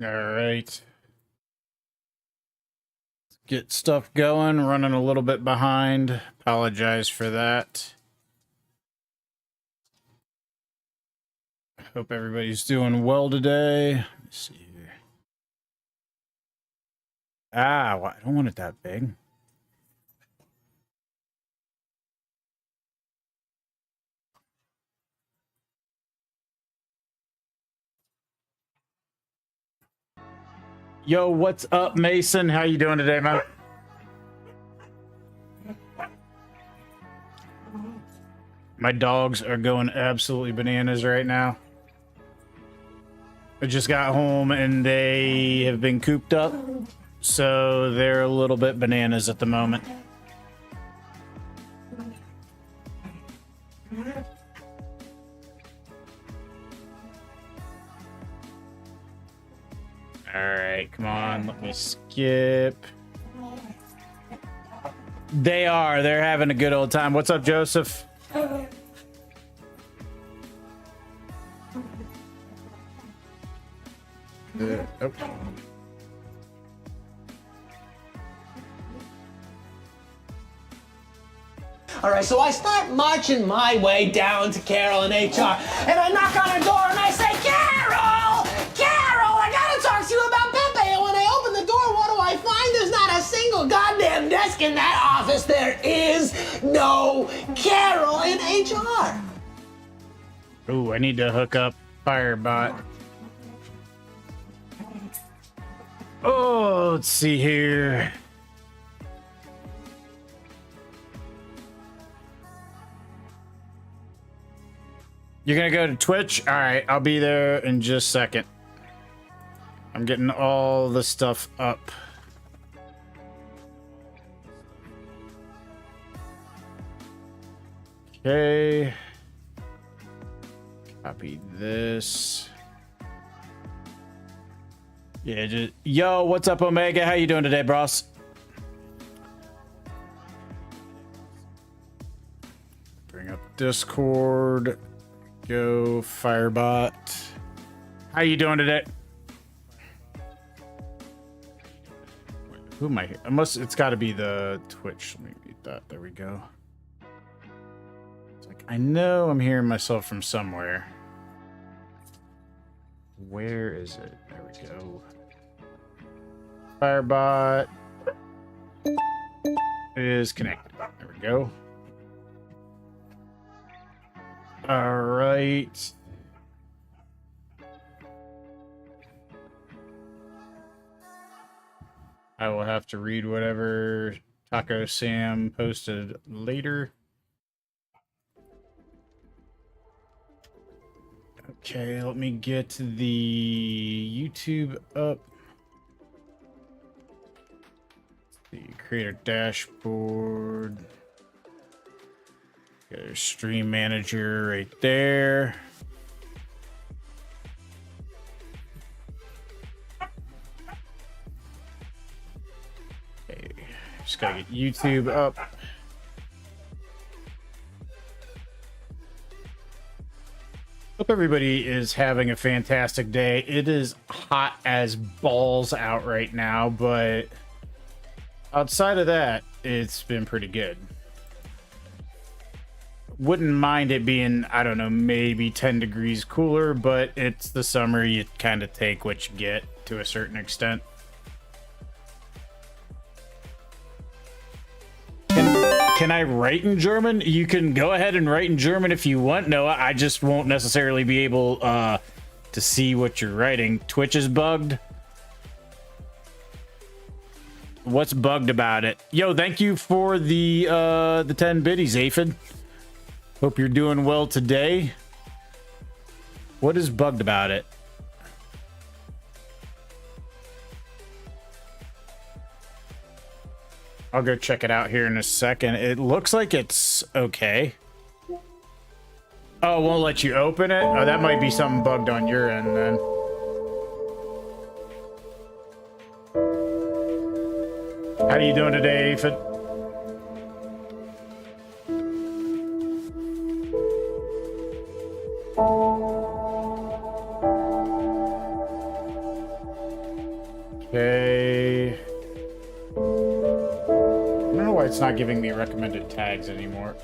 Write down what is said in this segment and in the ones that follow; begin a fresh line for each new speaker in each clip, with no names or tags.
All right. Get stuff going. Running a little bit behind. Apologize for that. Hope everybody's doing well today. Let's see here. Well, I don't want it that big. Yo, what's up, Mason? How you doing today, man? My dogs are going absolutely bananas right now. I just got home and they have been cooped up, so they're a little bit bananas at the moment. All right, come on, let me skip. They're having a good old time. What's up, Joseph? Oh.
All right, so I start marching my way down to Carol and HR, and I knock on her door and I say, Carol! Carol, I gotta talk to you about Pepe. And when I open the door, what do I find? There's not a single goddamn desk in that office. There is no Carol in HR.
Ooh, I need to hook up Firebot. Oh, let's see here. You're gonna go to Twitch? All right, I'll be there in just a second. I'm getting all the stuff up. Okay. Copy this. Yeah, just yo, what's up, Omega? How you doing today, bros? Bring up Discord. Go Firebot. How you doing today? Wait, who am I here? It's got to be the Twitch. Let me mute that. There we go. It's like I know I'm hearing myself from somewhere. Where is it? There we go. Firebot is connected. There we go. All right. I will have to read whatever Taco Sam posted later. Okay, let me get the YouTube up. The creator dashboard. Got our stream manager right there. Okay, just gotta get YouTube up. Hope everybody is having a fantastic day. It is hot as balls out right now, but outside of that, it's been pretty good. Wouldn't mind it being, I don't know, maybe 10 degrees cooler, but it's the summer. You kind of take what you get to a certain extent. Can I write in German? You can go ahead and write in German if you want, Noah. I just won't necessarily be able to see what you're writing. Twitch is bugged. What's bugged about it? Yo, thank you for the 10 biddies, Aphid. Hope you're doing well today. What is bugged about it? I'll go check it out here in a second. It looks like it's okay. Oh, it won't let you open it? Oh, that might be something bugged on your end then. How you doing today, Aphid? Okay. I don't know why it's not giving me recommended tags anymore.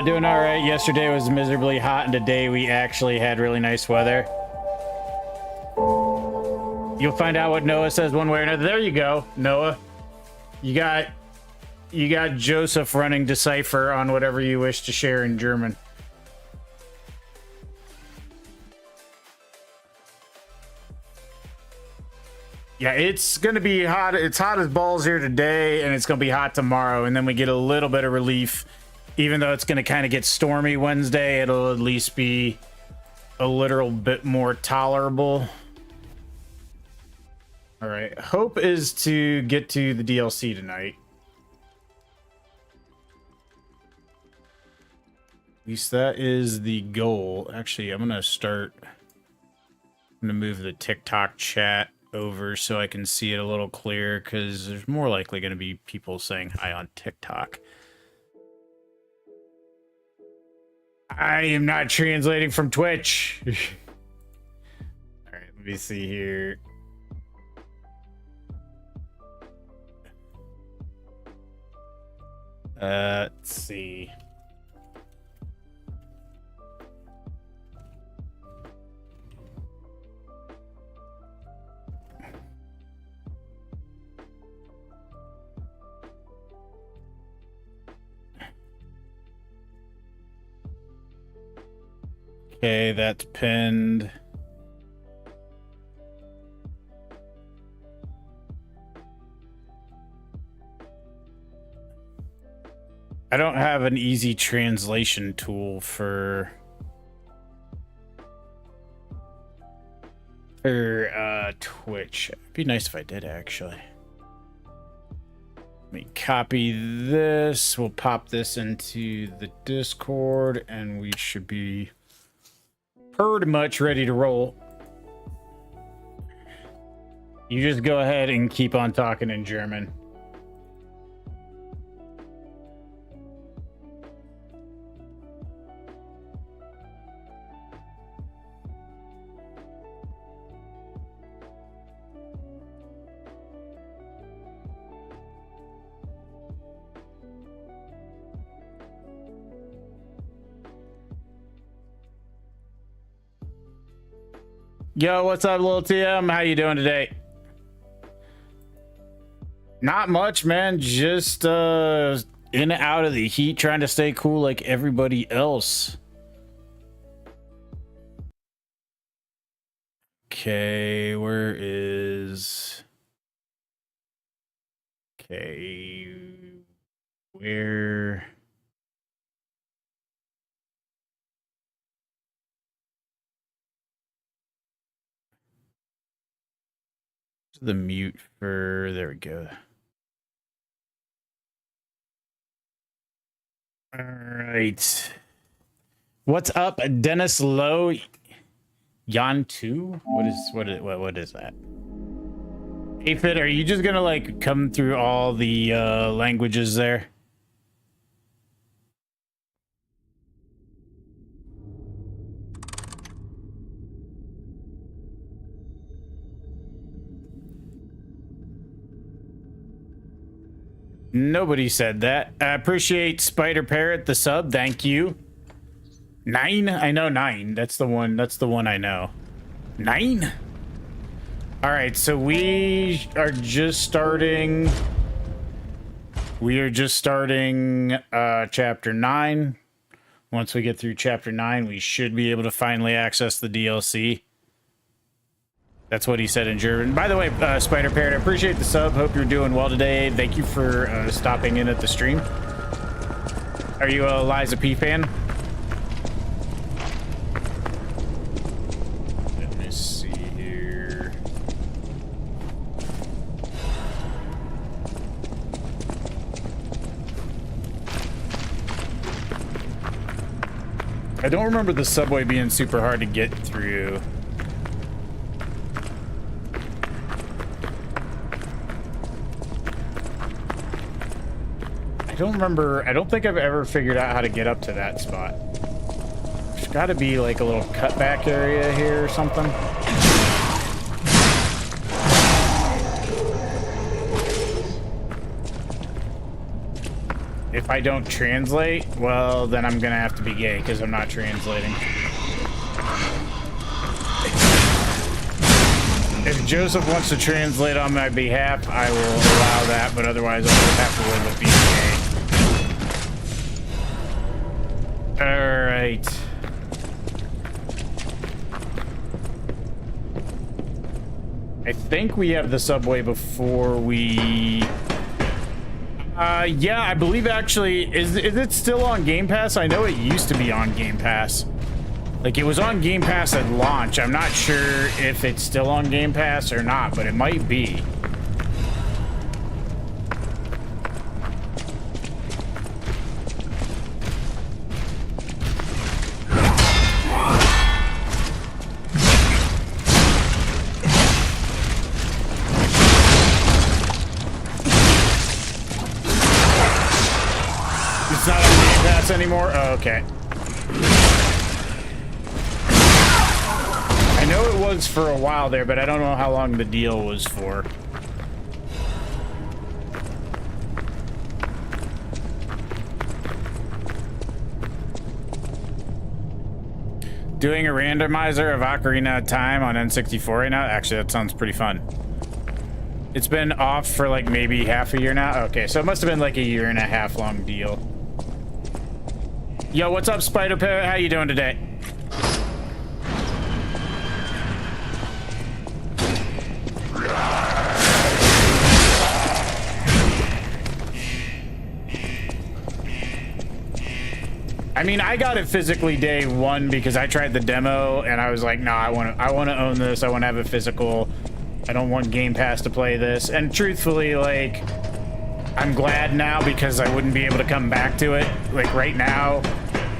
Doing all right. Yesterday was miserably hot, and today we actually had really nice weather. You'll find out what Noah says one way or another. There you go, Noah. You got Joseph running Decipher on whatever you wish to share in German. Yeah, it's gonna be hot. It's hot as balls here today, and it's gonna be hot tomorrow, and then we get a little bit of relief. Even though it's going to kind of get stormy Wednesday, it'll at least be a little bit more tolerable. All right. Hope is to get to the DLC tonight. At least that is the goal. Actually, I'm going to move the TikTok chat over so I can see it a little clearer, because there's more likely going to be people saying hi on TikTok. I am not translating from Twitch. All right, let me see here. Let's see. Okay, that's pinned. I don't have an easy translation tool for Twitch. It'd be nice if I did, actually. Let me copy this. We'll pop this into the Discord, and we should be pretty much ready to roll. You just go ahead and keep on talking in German. Yo, what's up, little TM? How you doing today? Not much, man. Just in and out of the heat, trying to stay cool like everybody else. Okay, where is... Okay, where... The mute for... There we go. All right. What's up, Dennis Lowe? Yan 2? What is that? Hey Fit, are you just gonna like come through all the languages there? Nobody said that. I appreciate Spider Parrot the sub. Thank you. 9? I know 9. That's the one I know. 9? All right, so we are just starting chapter 9. Once we get through chapter 9, we should be able to finally access the DLC. That's what he said in German. By the way, Spider Parrot, I appreciate the sub. Hope you're doing well today. Thank you for stopping in at the stream. Are you a Liza P fan? Let me see here. I don't remember the subway being super hard to get through. don't remember. I don't think I've ever figured out how to get up to that spot. There's got to be like a little cutback area here or something. If I don't translate, well, then I'm gonna have to be gay because I'm not translating. If Joseph wants to translate on my behalf, I will allow that, but otherwise I'll just have to live with being gay. Alright. I think we have the subway before we... yeah, I believe actually, is it still on Game Pass? I know it used to be on Game Pass. Like, it was on Game Pass at launch. I'm not sure if it's still on Game Pass or not, but it might be. It's not on Game Pass anymore? Oh, okay. I know it was for a while there, but I don't know how long the deal was for. Doing a randomizer of Ocarina of Time on N64 right now? Actually, that sounds pretty fun. It's been off for like maybe half a year now? Okay, so it must have been like a 1.5 year long deal. Yo, what's up, Spider Parrot? How you doing today? I mean, I got it physically day one because I tried the demo and I was like, no, I want to own this. I want to have it physical. I don't want Game Pass to play this. And truthfully, like, I'm glad now because I wouldn't be able to come back to it. Like right now,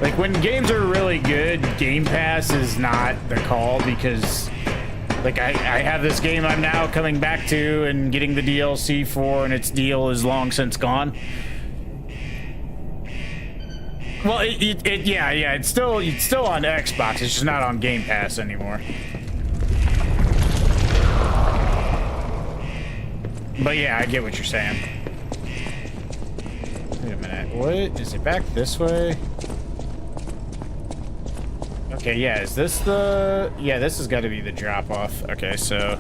like when games are really good, Game Pass is not the call because like I have this game I'm now coming back to and getting the DLC for, and its deal is long since gone. Well, yeah, it's still on Xbox. It's just not on Game Pass anymore. But yeah, I get what you're saying. Wait a minute. What is it back this way? Okay, yeah. Is this the? Yeah, this has got to be the drop off. Okay, so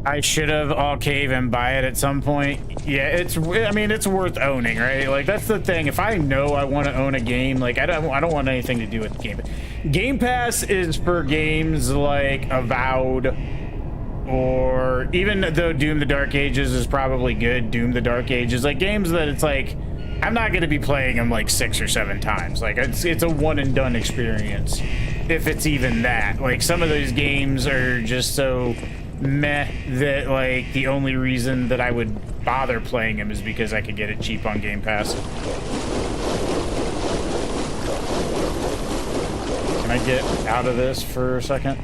I should have all cave and buy it at some point. Yeah, I mean, it's worth owning, right? Like, that's the thing. If I know I want to own a game, like, I don't want anything to do with the game. Game Pass is for games like Avowed, or even though Doom the Dark Ages is probably good, Doom the Dark Ages, like games that it's like, I'm not going to be playing them like 6 or 7 times. Like, it's a one and done experience, if it's even that. Like, some of those games are just so meh that like the only reason that I would bother playing them is because I could get it cheap on Game Pass. Can I get out of this for a second?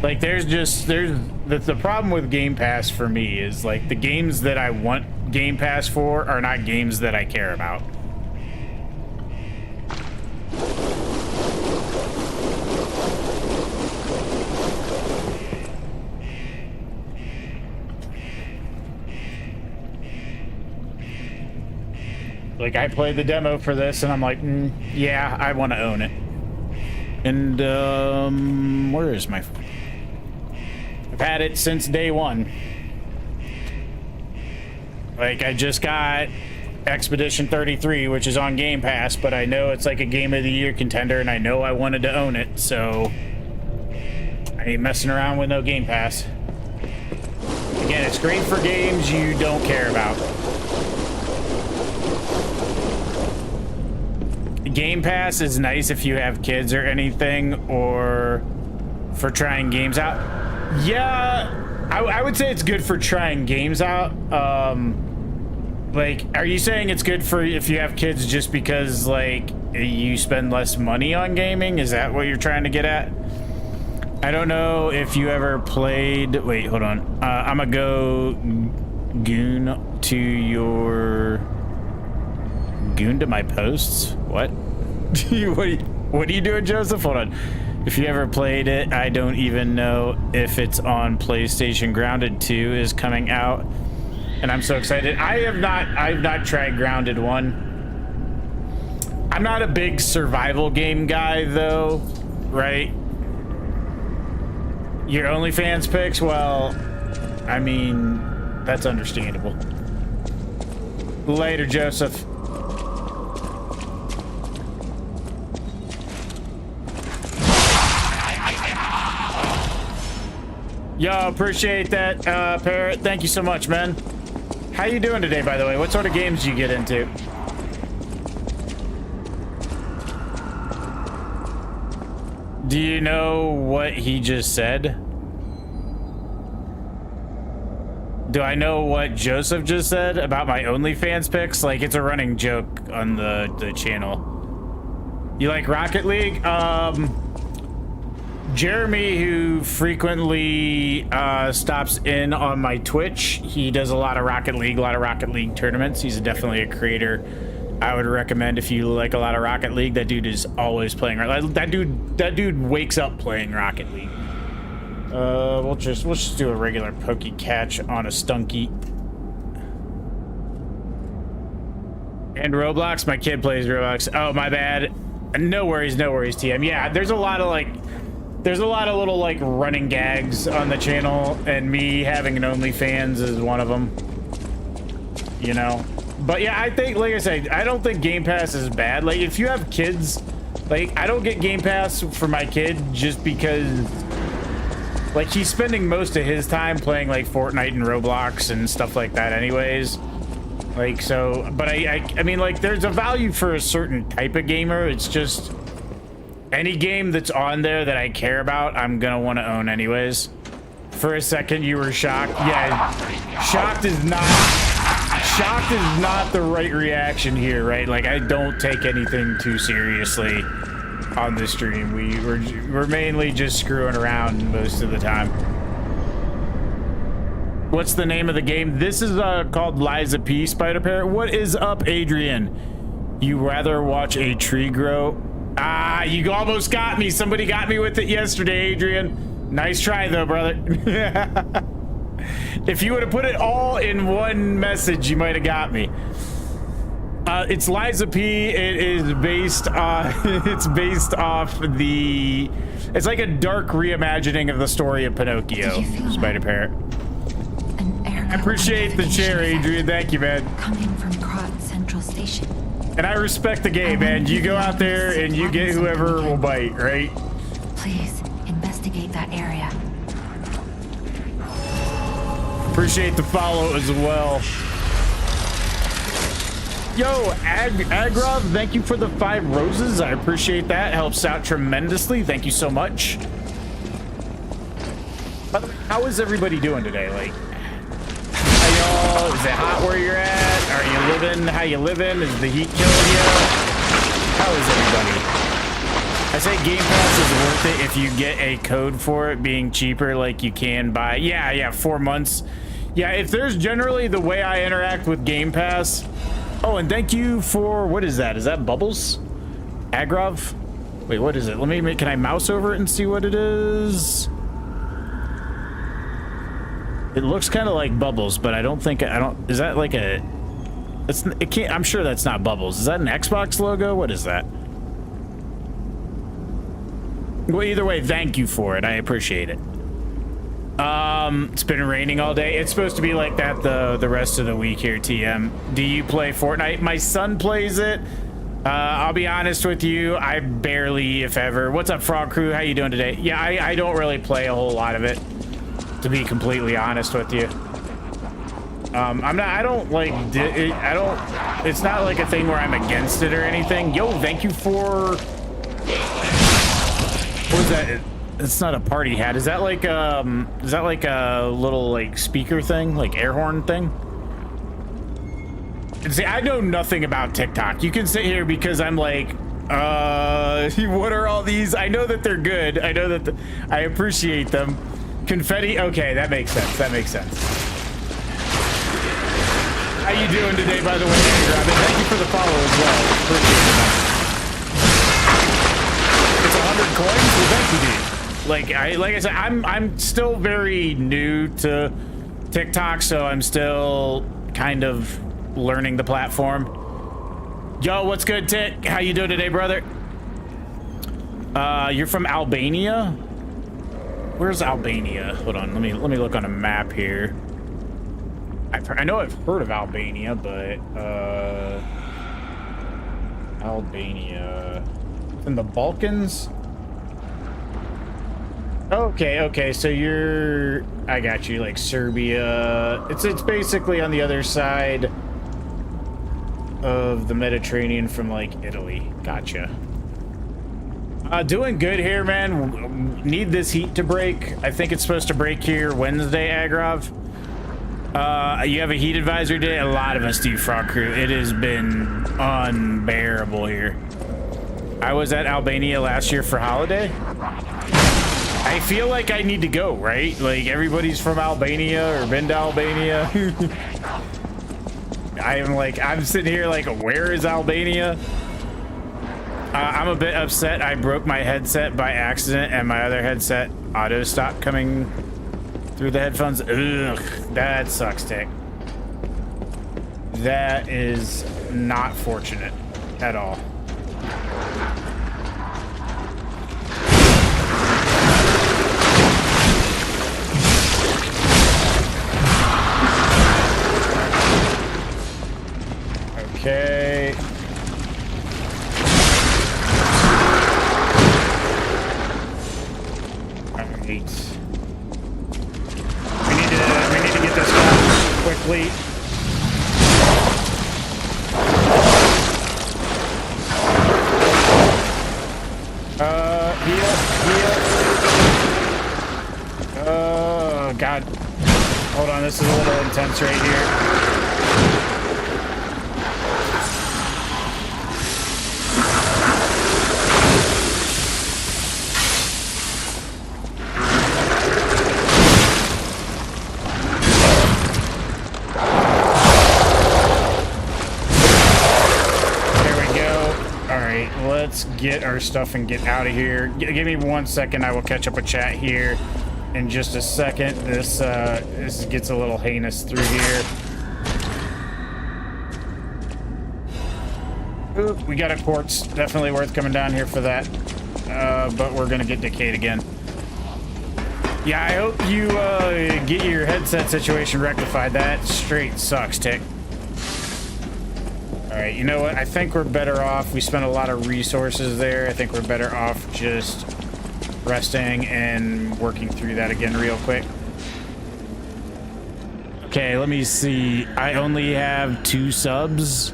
Like the problem with Game Pass for me is like the games that I want Game Pass for are not games that I care about. Like, I played the demo for this, and I'm like, yeah, I want to own it. And, where is my... I've had it since day one. Like, I just got Expedition 33, which is on Game Pass, but I know it's like a Game of the Year contender, and I know I wanted to own it, so... I ain't messing around with no Game Pass. Again, it's great for games you don't care about. Game Pass is nice if you have kids or anything, or for trying games out. Yeah, I would say it's good for trying games out. Like, are you saying it's good for if you have kids just because, like, you spend less money on gaming? Is that what you're trying to get at? I don't know if you ever played... Wait, hold on. I'm gonna go Goon to my posts? What? What are you doing, Joseph? Hold on. If you ever played it, I don't even know if it's on PlayStation. Grounded 2 is coming out, and I'm so excited. I've not tried Grounded 1. I'm not a big survival game guy, though, right? Your OnlyFans pics? Well, I mean, that's understandable. Later, Joseph. Yo, appreciate that, Parrot. Thank you so much, man. How you doing today, by the way? What sort of games do you get into? Do you know what he just said? Do I know what Joseph just said about my OnlyFans pics? Like, it's a running joke on the channel. You like Rocket League? Jeremy, who frequently stops in on my Twitch, he does a lot of Rocket League tournaments. He's definitely a creator I would recommend if you like a lot of Rocket League. That dude is always playing. That dude wakes up playing Rocket League. We'll just do a regular pokey catch on a stunky. And Roblox, my kid plays Roblox. Oh, my bad. No worries, TM. Yeah, there's a lot of little like running gags on the channel, and me having an OnlyFans is one of them. You know, but yeah, I think, like I said, I don't think Game Pass is bad. Like, if you have kids, like, I don't get Game Pass for my kid just because, like, he's spending most of his time playing like Fortnite and Roblox and stuff like that anyways. Like, so, but I mean, like, there's a value for a certain type of gamer. It's just any game that's on there that I care about, I'm gonna want to own anyways. For a second, you were shocked. Yeah, shocked is not the right reaction here, right? Like, I don't take anything too seriously on the stream. We're mainly just screwing around most of the time. What's the name of the game? This is called Liza P. Spider Parrot. What is up, Adrian? You rather watch a tree grow? Ah, you almost got me. Somebody got me with it yesterday, Adrian. Nice try, though, brother. If you would have put it all in one message, you might have got me. It's Liza P. It is based on. It's based off the. It's like a dark reimagining of the story of Pinocchio. Spider Parrot. I appreciate the chair, Adrian. Thank you, man.
Coming from Krat Central Station.
And I respect the game, man. You go out there and you get whoever will bite, right?
Please investigate that area.
Appreciate the follow as well. Yo, Agrov, thank you for the 5 roses. I appreciate that. Helps out tremendously. Thank you so much. By the way, how is everybody doing today? Like, how y'all? Is it hot where you're at? Are you living? How you living? Is the heat killing you? How is everybody? I say Game Pass is worth it if you get a code for it being cheaper, like you can buy. Yeah, 4 months. Yeah, if there's generally the way I interact with Game Pass. Oh, and thank you for, what is that? Is that Bubbles? Agrov? Wait, what is it? Let me, can I mouse over it and see what it is? It looks kind of like Bubbles, but I don't think, is that like a, it can't, I'm sure that's not Bubbles. Is that an Xbox logo? What is that? Well, either way, thank you for it. I appreciate it. It's been raining all day. It's supposed to be like that the rest of the week here, TM. Do you play Fortnite? My son plays it. I'll be honest with you, I barely, if ever. What's up, Frog Crew? How you doing today? Yeah, I don't really play a whole lot of it, to be completely honest with you. It's not like a thing where I'm against it or anything. Yo, thank you for, what was that? It's not a party hat. Is that like a little like speaker thing, like air horn thing? And see, I know nothing about TikTok. You can sit here because I'm like, what are all these? I know that they're good. I know that I appreciate them. Confetti. Okay, that makes sense. That makes sense. How you doing today, by the way, Robin? Thank you for the follow as well. Appreciate it, man. It's 100 coins. Well, thank you, dude. Like I said, I'm still very new to TikTok, so I'm still kind of learning the platform. Yo, what's good, Tit? How you doing today, brother? You're from Albania? Where's Albania? Hold on, let me look on a map here. I know I've heard of Albania, but Albania in the Balkans. Okay, so you're, I got you, like Serbia. It's basically on the other side of the Mediterranean from like Italy. Gotcha. Doing good here, man. Need this heat to break. I think it's supposed to break here Wednesday, Agrov. You have a heat advisory day? A lot of us do, Frog Crew. It has been unbearable here. I was at Albania last year for holiday. I feel like I need to go, right? Like, everybody's from Albania or been to Albania. I'm sitting here like, where is Albania? I'm a bit upset. I broke my headset by accident and my other headset auto stopped coming through the headphones. Ugh, that sucks, Tick. That is not fortunate at all. Okay. Alright. We need to get this done quickly. Heal. Oh God. Hold on, this is a little intense right here. Let's get our stuff and get out of here. Give me 1 second. I will catch up with chat here in just a second. This gets a little heinous through here. Ooh, we got a quartz. Definitely worth coming down here for that. But we're gonna get decayed again. Yeah, I hope you get your headset situation rectified. That straight sucks, Tick. All right, you know what? I think we're better off. We spent a lot of resources there. I think we're better off just resting and working through that again real quick. Okay, let me see. I only have 2 subs.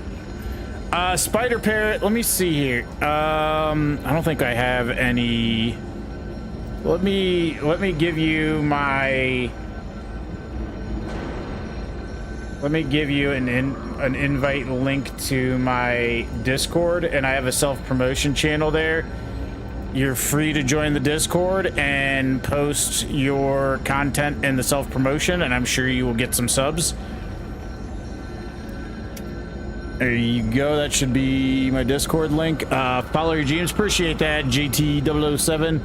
Spider Parrot, let me see here. I don't think I have any. Let me give you my. Let me give you an invite link to my Discord, and I have a self-promotion channel there. You're free to join the Discord and post your content in the self-promotion, and I'm sure you will get some subs. There you go. That should be my Discord link. Follow your dreams. Appreciate that, JT007.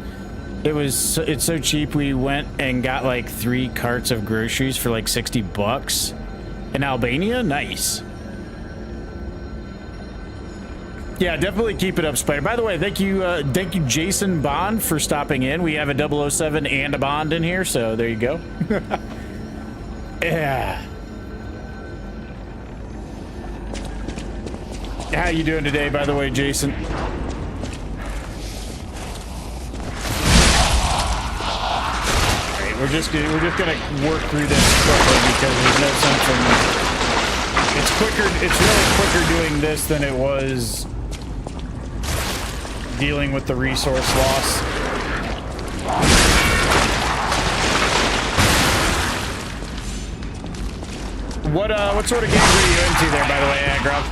It's so cheap. We went and got like 3 carts of groceries for like $60. In Albania? Nice. Yeah, definitely keep it up, Spider. By the way, thank you Jason Bond for stopping in. We have a 007 and a Bond in here, so there you go. Yeah. How you doing today, by the way, Jason? We're just gonna work through this quickly because there's no sense in. It's really quicker doing this than it was dealing with the resource loss. What sort of games are you into there, by the way, Agrov?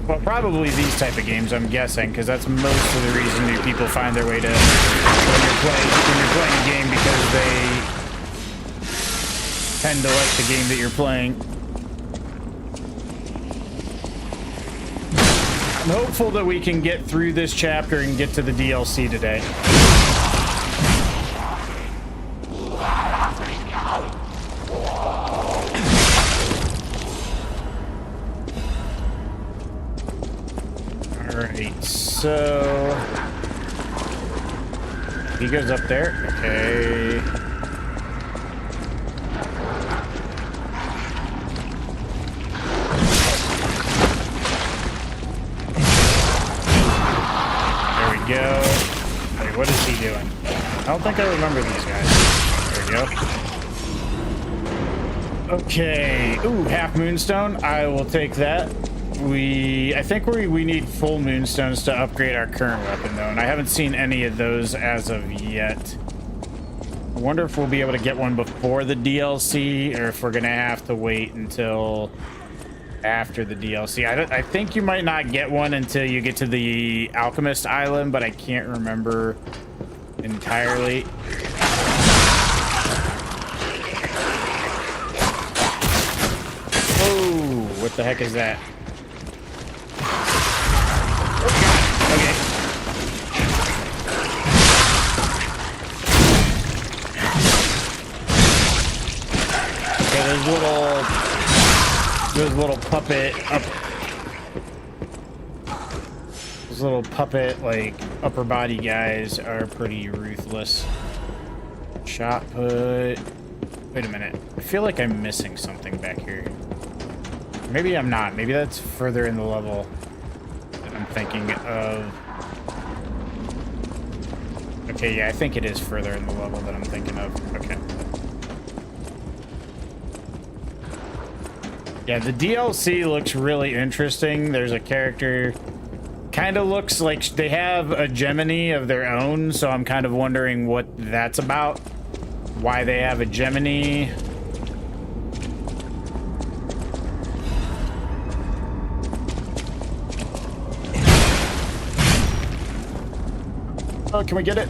Well, probably these type of games, I'm guessing, because that's most of the reason new people find their way to when you're playing a game, because tend to like the game that you're playing. I'm hopeful that we can get through this chapter and get to the DLC today. Alright, so... he goes up there. Okay. Go. Wait, what is he doing? I don't think I remember these guys. There we go. Okay. Ooh, half moonstone. I will take that. I think we need full moonstones to upgrade our current weapon though, and I haven't seen any of those as of yet. I wonder if we'll be able to get one before the DLC, or if we're gonna have to wait until after the DLC. I think you might not get one until you get to the Alchemist Island, but I can't remember entirely. Oh, what the heck is that? Okay. Okay, those little puppet like upper body guys are pretty ruthless. Shot put. Wait a minute. I feel like I'm missing something back here. Maybe I'm not. Maybe that's further in the level that I'm thinking of. Okay, yeah, I think it is further in the level that I'm thinking of. Okay. Yeah, the DLC looks really interesting. There's a character, kind of looks like they have a Gemini of their own, so I'm kind of wondering what that's about. Why they have a Gemini. Oh, can we get it?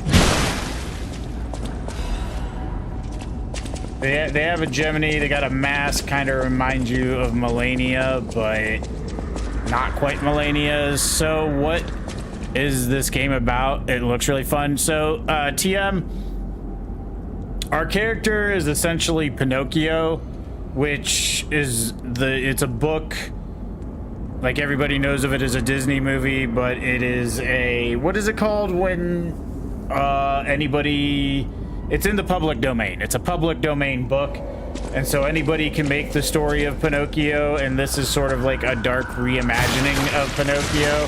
They have a Gemini. They got a mask, kind of reminds you of Melania, but not quite Melania's. So what is this game about? It looks really fun. So TM, our character is essentially Pinocchio, which is it's a book. Like everybody knows of it as a Disney movie, but it is a, what is it called when anybody, it's in the public domain. It's a public domain book, and so anybody can make the story of Pinocchio, and this is sort of like a dark reimagining of Pinocchio.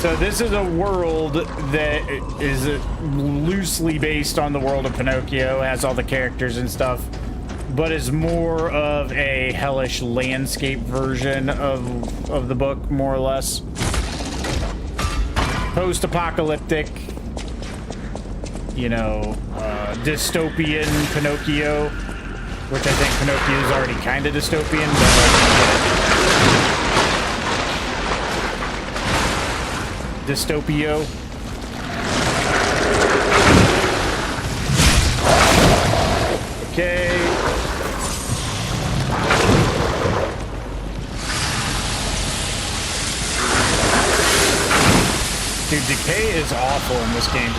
So this is a world that is loosely based on the world of Pinocchio, has all the characters and stuff, but is more of a hellish landscape version of the book, more or less. Post-apocalyptic, you know, dystopian Pinocchio, which I think Pinocchio is already kind of dystopian, but dystopio. Okay. Dude, decay is awful in this game.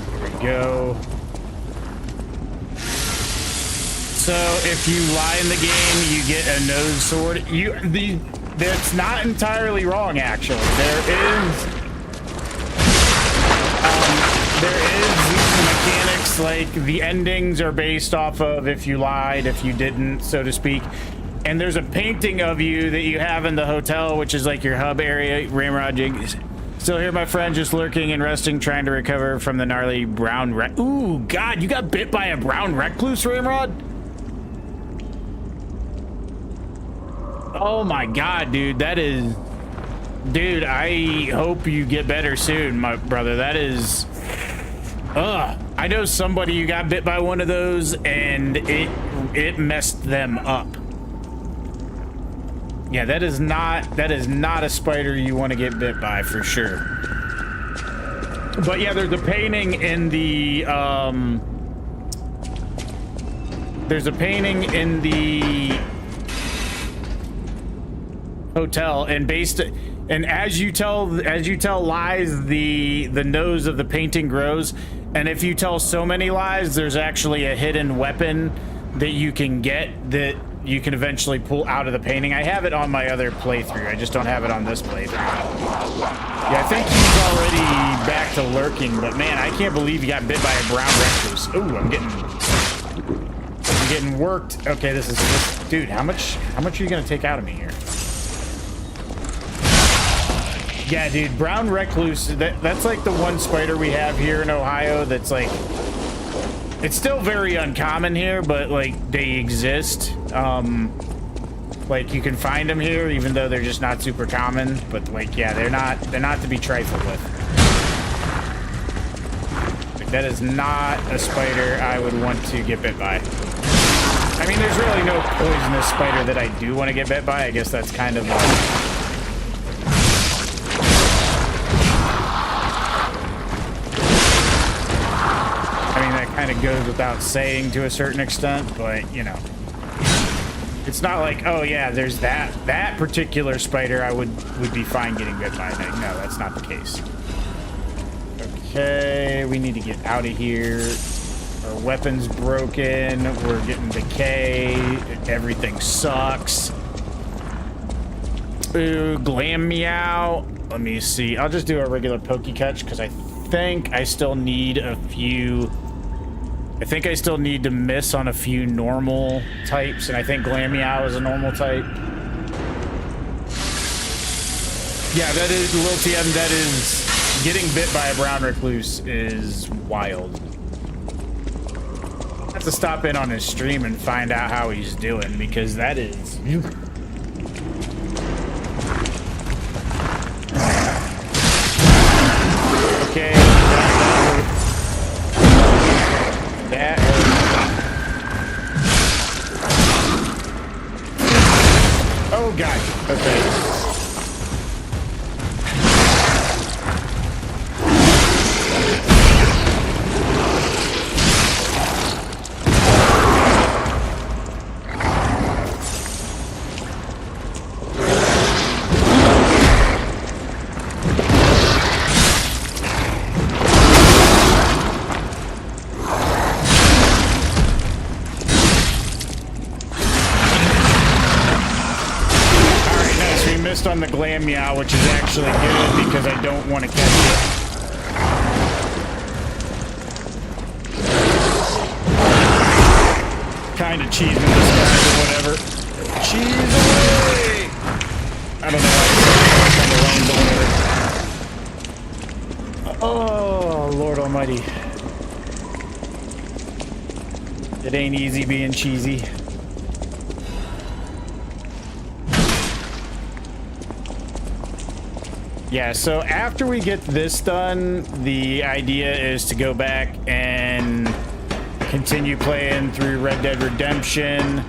Here we go. So if you lie in the game, you get a nose sword. That's not entirely wrong, actually. There is mechanics, like the endings are based off of if you lied, if you didn't, so to speak. And there's a painting of you that you have in the hotel, which is like your hub area. Ramrod, still here, my friend, just lurking and resting, trying to recover from the gnarly brown Ooh, God, you got bit by a brown recluse, Ramrod? Oh my God, dude, that is... Dude, I hope you get better soon, my brother. That is... Ugh. I know somebody who got bit by one of those and it messed them up. Yeah, that is not a spider you want to get bit by for sure. But yeah, there's a painting in the hotel, and as you tell lies, the nose of the painting grows, and if you tell so many lies, there's actually a hidden weapon that you can get that you can eventually pull out of the painting. I have it on my other playthrough. I just don't have it on this playthrough. Yeah, I think he's already back to lurking, but man, I can't believe he got bit by a brown recluse. Ooh, I'm getting worked. Okay, this is dude, how much are you gonna take out of me here? Yeah, dude, brown recluse, that's like the one spider we have here in Ohio that's like, it's still very uncommon here, but like they exist. Like you can find them here, even though they're just not super common. But like, yeah, they're not to be trifled with. Like, that is not a spider I would want to get bit by. I mean, there's really no poisonous spider that I do want to get bit by. I guess that's kind of kind of goes without saying to a certain extent, but you know, it's not like, oh yeah, there's that particular spider I would be fine getting bit by. Like, no, that's not the case. Okay, we need to get out of here. Our weapon's broken. We're getting decay. Everything sucks. Ooh, glam meow. Let me see. I'll just do a regular pokey catch because I think I still need a few. I think I still need to miss on a few normal types, and I think Glam Meow is a normal type. Yeah, that is, Lil TM, that is, getting bit by a brown recluse is wild. I have to stop in on his stream and find out how he's doing, because that is... Okay. That oh god. Okay. On the Glam Meow, which is actually good because I don't want to catch it. Kind of cheesing this guy or whatever. Cheese away! I don't know why it's kind of lame, but whatever. Oh, Lord Almighty. It ain't easy being cheesy. Yeah, so after we get this done, the idea is to go back and continue playing through Red Dead Redemption.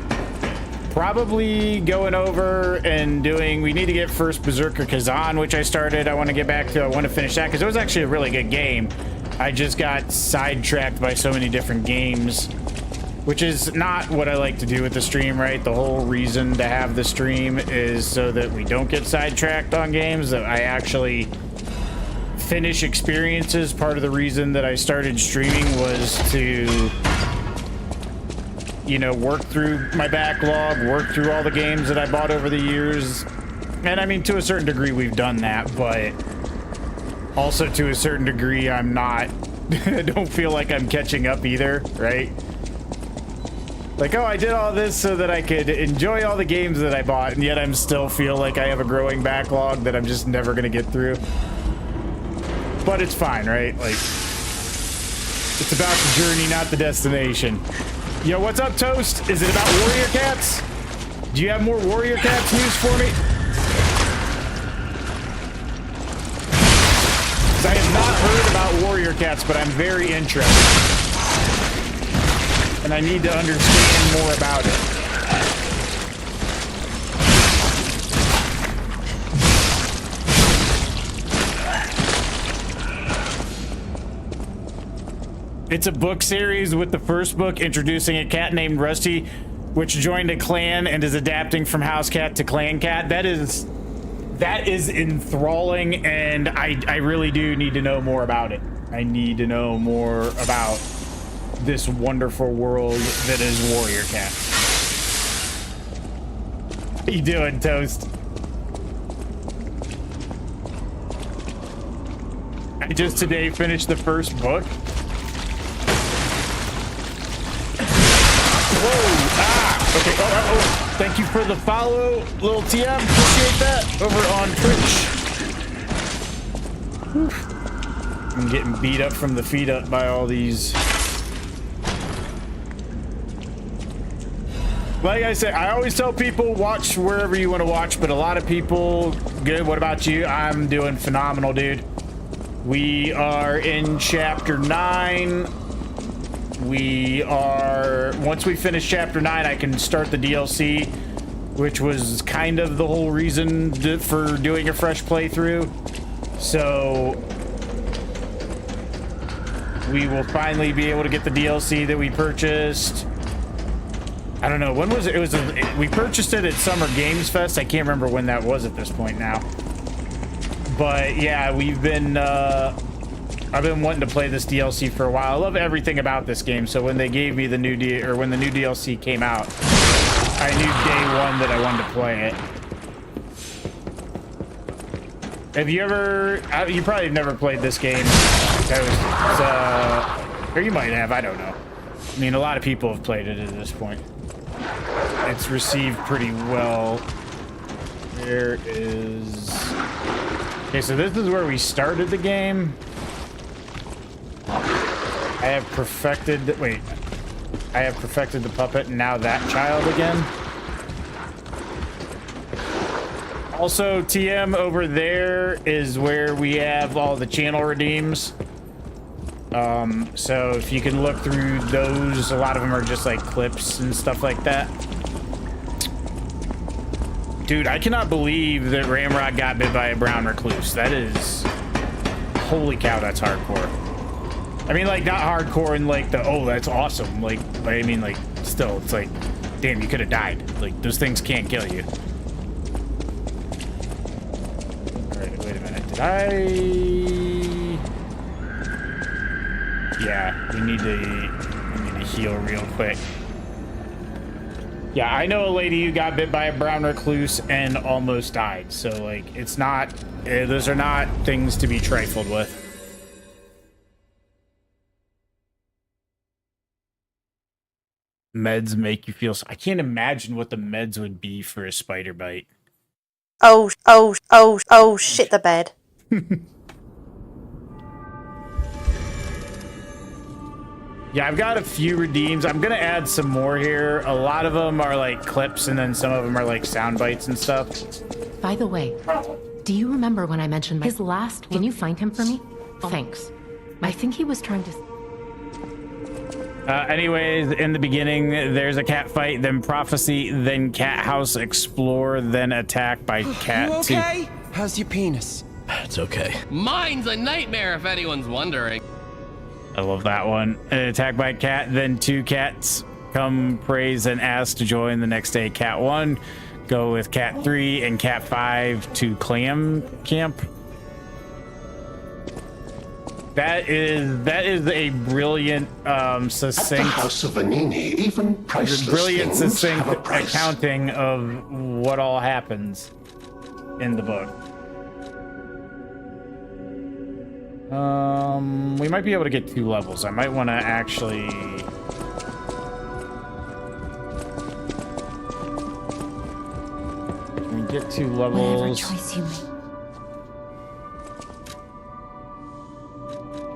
Probably going over and doing, we need to get first Berserker Kazan, which I started. I want to get back to, I want to finish that because it was actually a really good game. I just got sidetracked by so many different games, which is not what I like to do with the stream, right? The whole reason to have the stream is so that we don't get sidetracked on games, that I actually finish experiences. Part of the reason that I started streaming was to, you know, work through my backlog, work through all the games that I bought over the years. And I mean, to a certain degree, we've done that, but also to a certain degree, I'm not, I don't feel like I'm catching up either, right? Like, oh, I did all this so that I could enjoy all the games that I bought, and yet I'm still feel like I have a growing backlog that I'm just never gonna get through. But it's fine, right? Like, it's about the journey, not the destination. Yo, what's up, Toast? Is it about Warrior Cats? Do you have more Warrior Cats news for me? 'Cause I have not heard about Warrior Cats, but I'm very interested. and I need to understand more about it. It's a book series, with the first book introducing a cat named Rusty, which joined a clan and is adapting from house cat to clan cat. That is enthralling, and I really do need to know more about it. I need to know more about this wonderful world that is Warrior Cat. How you doing, Toast? I just today finished the first book. Whoa! Ah! Okay. Oh. Thank you for the follow, little TM. Appreciate that. Over on Twitch. Whew. I'm getting beat up from the feet up by all these. Like I said, I always tell people, watch wherever you want to watch, but a lot of people, good. What about you? I'm doing phenomenal, dude. We are in chapter 9. We are, once we finish chapter 9, I can start the DLC, which was kind of the whole reason for doing a fresh playthrough. So we will finally be able to get the DLC that we purchased. I don't know, when was it? We purchased it at Summer Games Fest. I can't remember when that was at this point now. But yeah, I've been wanting to play this DLC for a while. I love everything about this game. So when they gave me the new when the new DLC came out, I knew day one that I wanted to play it. Have you ever? You probably have never played this game. Or you might have. I don't know. I mean, a lot of people have played it at this point. It's received pretty well. There is. Okay, so this is where we started the game. I have perfected the puppet, and now that child again. Also, TM, over there is where we have all the channel redeems. So if you can look through those, a lot of them are just like clips and stuff like that. Dude, I cannot believe that Ramrod got bit by a brown recluse. That is, holy cow, that's hardcore. I mean, like, not hardcore in like the, oh, that's awesome. Like, but I mean, like, still, it's like, damn, you could have died. Like, those things can't kill you. All right, wait a minute. Did I? Yeah, we need to heal real quick. Yeah, I know a lady who got bit by a brown recluse and almost died. So, like, it's not, those are not things to be trifled with. Meds make you feel... I can't imagine what the meds would be for a spider bite.
Oh, shit the bed.
Yeah, I've got a few redeems. I'm gonna add some more here. A lot of them are like clips, and then some of them are like sound bites and stuff.
By the way, do you remember when I mentioned his last? Can you find him for me? Thanks. I think he was trying to...
Anyways, in the beginning, there's a cat fight, then prophecy, then cat house explore, then attack by cat.
You okay? How's your penis?
It's okay.
Mine's a nightmare, if anyone's wondering.
I love that one. Attack by cat, then 2 cats come praise and ask to join the next day. Cat 1, go with cat 3 and cat 5 to clam camp. That is a brilliant, succinct.
At the House of Vanini, even priceless
brilliant,
things
succinct
have a price.
accounting of what all happens in the book. We might be able to get 2 levels. I might want to actually... Can we get 2 levels?
Whatever choice you make.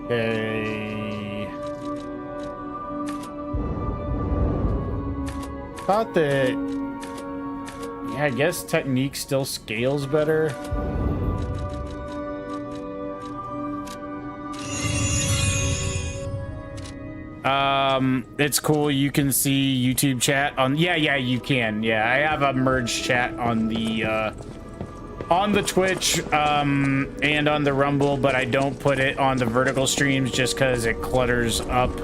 Okay. Thought that... Yeah, I guess technique still scales better. It's cool. You can see YouTube chat on. Yeah, you can. Yeah, I have a merged chat on the Twitch and on the Rumble, but I don't put it on the vertical streams just because it clutters up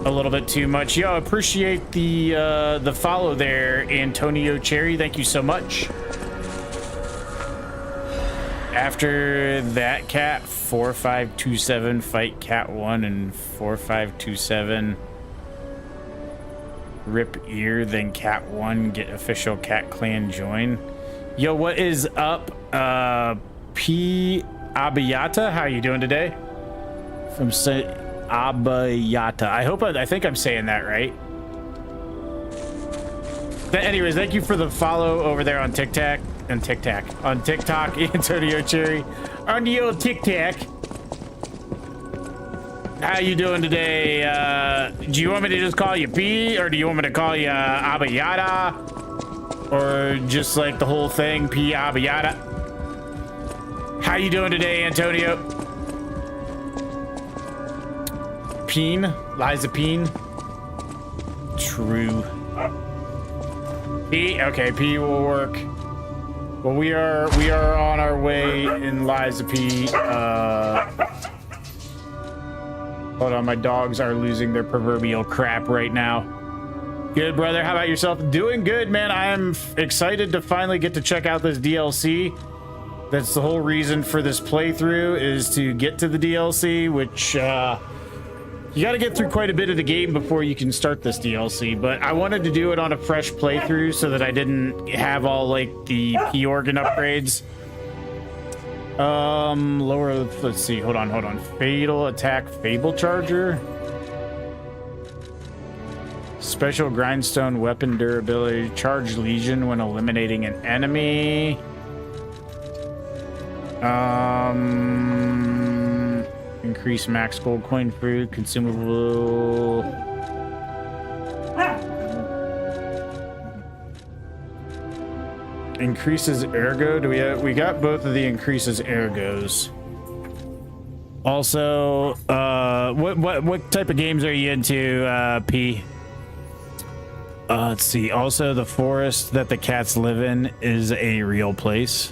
a little bit too much. Yo, appreciate the follow there, Antonio Cherry. Thank you so much. After that, cat 4527 fight cat 1 and 4527 rip ear, then cat 1 get official cat clan join. Yo, what is up, P Abayata? How you doing today? From Abayata. I think I'm saying that right. But anyways, thank you for the follow over there on TikTok. On TikTok, Antonio Cherry, on the old TikTok. How you doing today? Do you want me to just call you P, or do you want me to call you Abayata, or just like the whole thing, P Abayata? How you doing today, Antonio? Peen, Liza Peen. True. P. Okay, P will work. Well, we are on our way in Liza P. Hold on, my dogs are losing their proverbial crap right now. Good, brother. How about yourself? Doing good, man. I am excited to finally get to check out this DLC. That's the whole reason for this playthrough, is to get to the DLC, which you got to get through quite a bit of the game before you can start this DLC, but I wanted to do it on a fresh playthrough so that I didn't have all like the P organ upgrades. Lower, let's see, hold on. Fatal attack, Fable Charger. Special grindstone weapon durability, charge legion when eliminating an enemy. Increase max gold coin fruit, consumable. Increases ergo. We got both of the increases ergos. Also, what type of games are you into, P? Let's see. Also, the forest that the cats live in is a real place.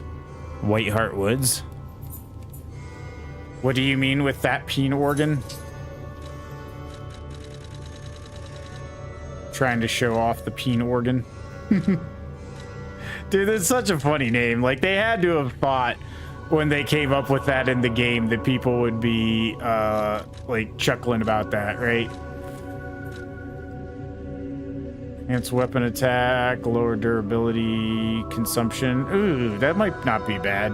White Heart Woods. What do you mean with that peen organ? Trying to show off the peen organ. Dude, that's such a funny name. Like, they had to have thought when they came up with that in the game that people would be, like, chuckling about that, right? Enhanced weapon attack, lower durability, consumption. Ooh, that might not be bad.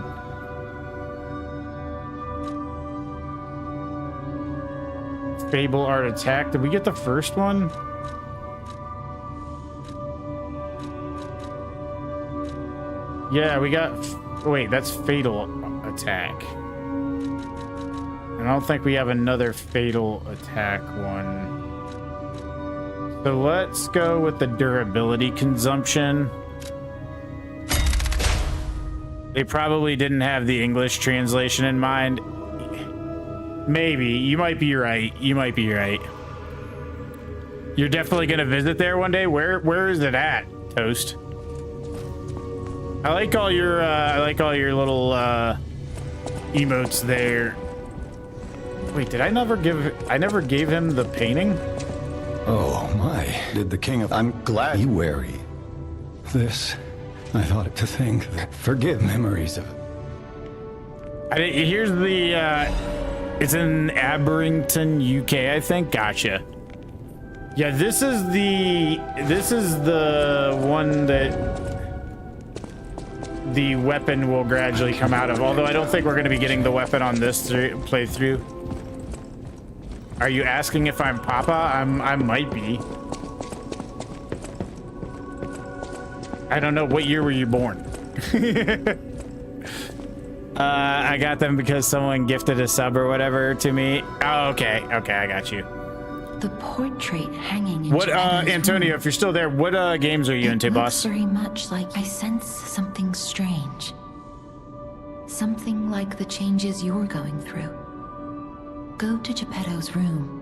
Fable Art Attack. Did we get the first one? Yeah, we got... Wait, that's Fatal Attack. I don't think we have another Fatal Attack one. So let's go with the durability consumption. They probably didn't have the English translation in mind. Maybe. You might be right. You're definitely gonna visit there one day. Where is it at, Toast? I like all your little emotes there. Wait, did I never gave him the painting?
Oh my, did the king of... I'm glad you wary. This, I thought to think that forgive memories of...
Here's the, it's in Abberrington, UK, I think. Gotcha. Yeah, this is the one that the weapon will gradually come out of. Although I don't think we're going to be getting the weapon on this playthrough. Are you asking if I'm Papa? I might be. I don't know. What year were you born? I got them because someone gifted a sub or whatever to me. Oh, okay. Okay, I got you.
The portrait hanging in
What,
Geppetto's
Antonio,
room.
if you're still there, what games are you into, boss?
Very much like I sense something strange. Something like the changes you're going through. Go to Geppetto's room.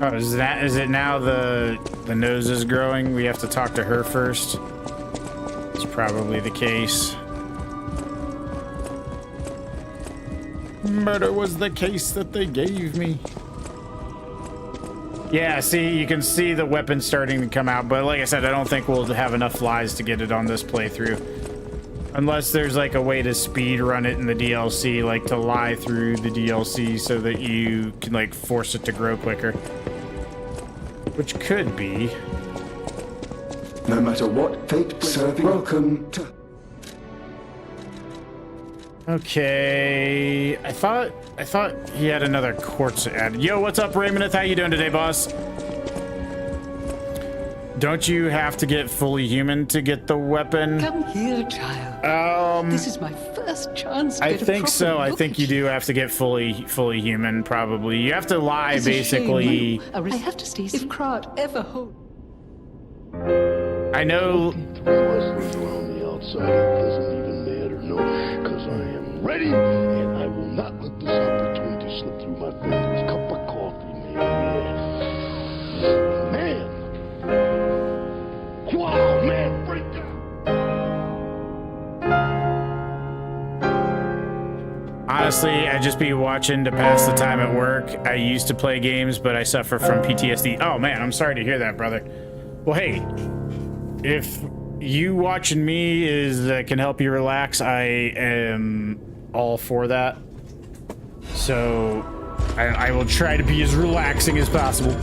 Oh, is it now the nose is growing? We have to talk to her first. It's probably the case. Murder was the case that they gave me. Yeah, see, you can see the weapon starting to come out, but like I said, I don't think we'll have enough lies to get it on this playthrough. Unless there's like a way to speed run it in the DLC, like to lie through the DLC so that you can like force it to grow quicker. Which could be.
No matter what fate serving, welcome to...
Okay, I thought he had another quartz added. Yo, what's up, Raymond? How you doing today, boss? Don't you have to get fully human to get the weapon?
Come here, child. This is my first chance to
I
get a
think
proper
so. I
look
think
at
you do have to get fully human, probably. You have to lie,
It's a
basically.
shame, I have to stay. If Krat ever hold.
I know.
Wrestlers around the outside, it doesn't even matter, no, because I am ready, and I will not let this opportunity slip through my fingers. Cup of coffee, man. Wow, man, break down.
Honestly, I'd just be watching to pass the time at work. I used to play games, but I suffer from PTSD. Oh man, I'm sorry to hear that, brother. Well, hey, if you watching me can help you relax, I am all for that. So I will try to be as relaxing as possible.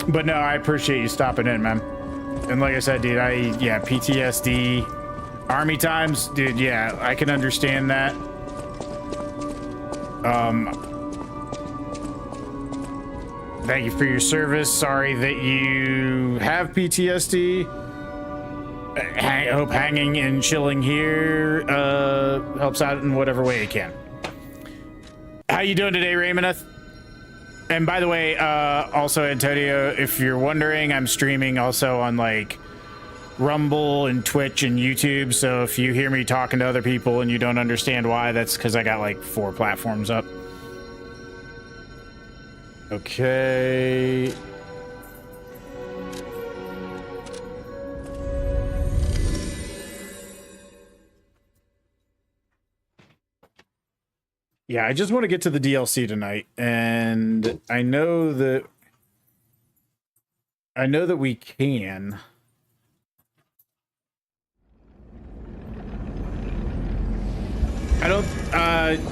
But no, I appreciate you stopping in, man. And like I said, dude, yeah, PTSD, army times, dude, yeah, I can understand that. Thank you for your service. Sorry that you have PTSD. I hope hanging and chilling here helps out in whatever way it can. How you doing today, Raymond? And by the way, also Antonio, if you're wondering, I'm streaming also on like Rumble and Twitch and YouTube. So if you hear me talking to other people and you don't understand why, that's because I got like 4 platforms up. Okay. Yeah, I just want to get to the DLC tonight, and I know that we can. I don't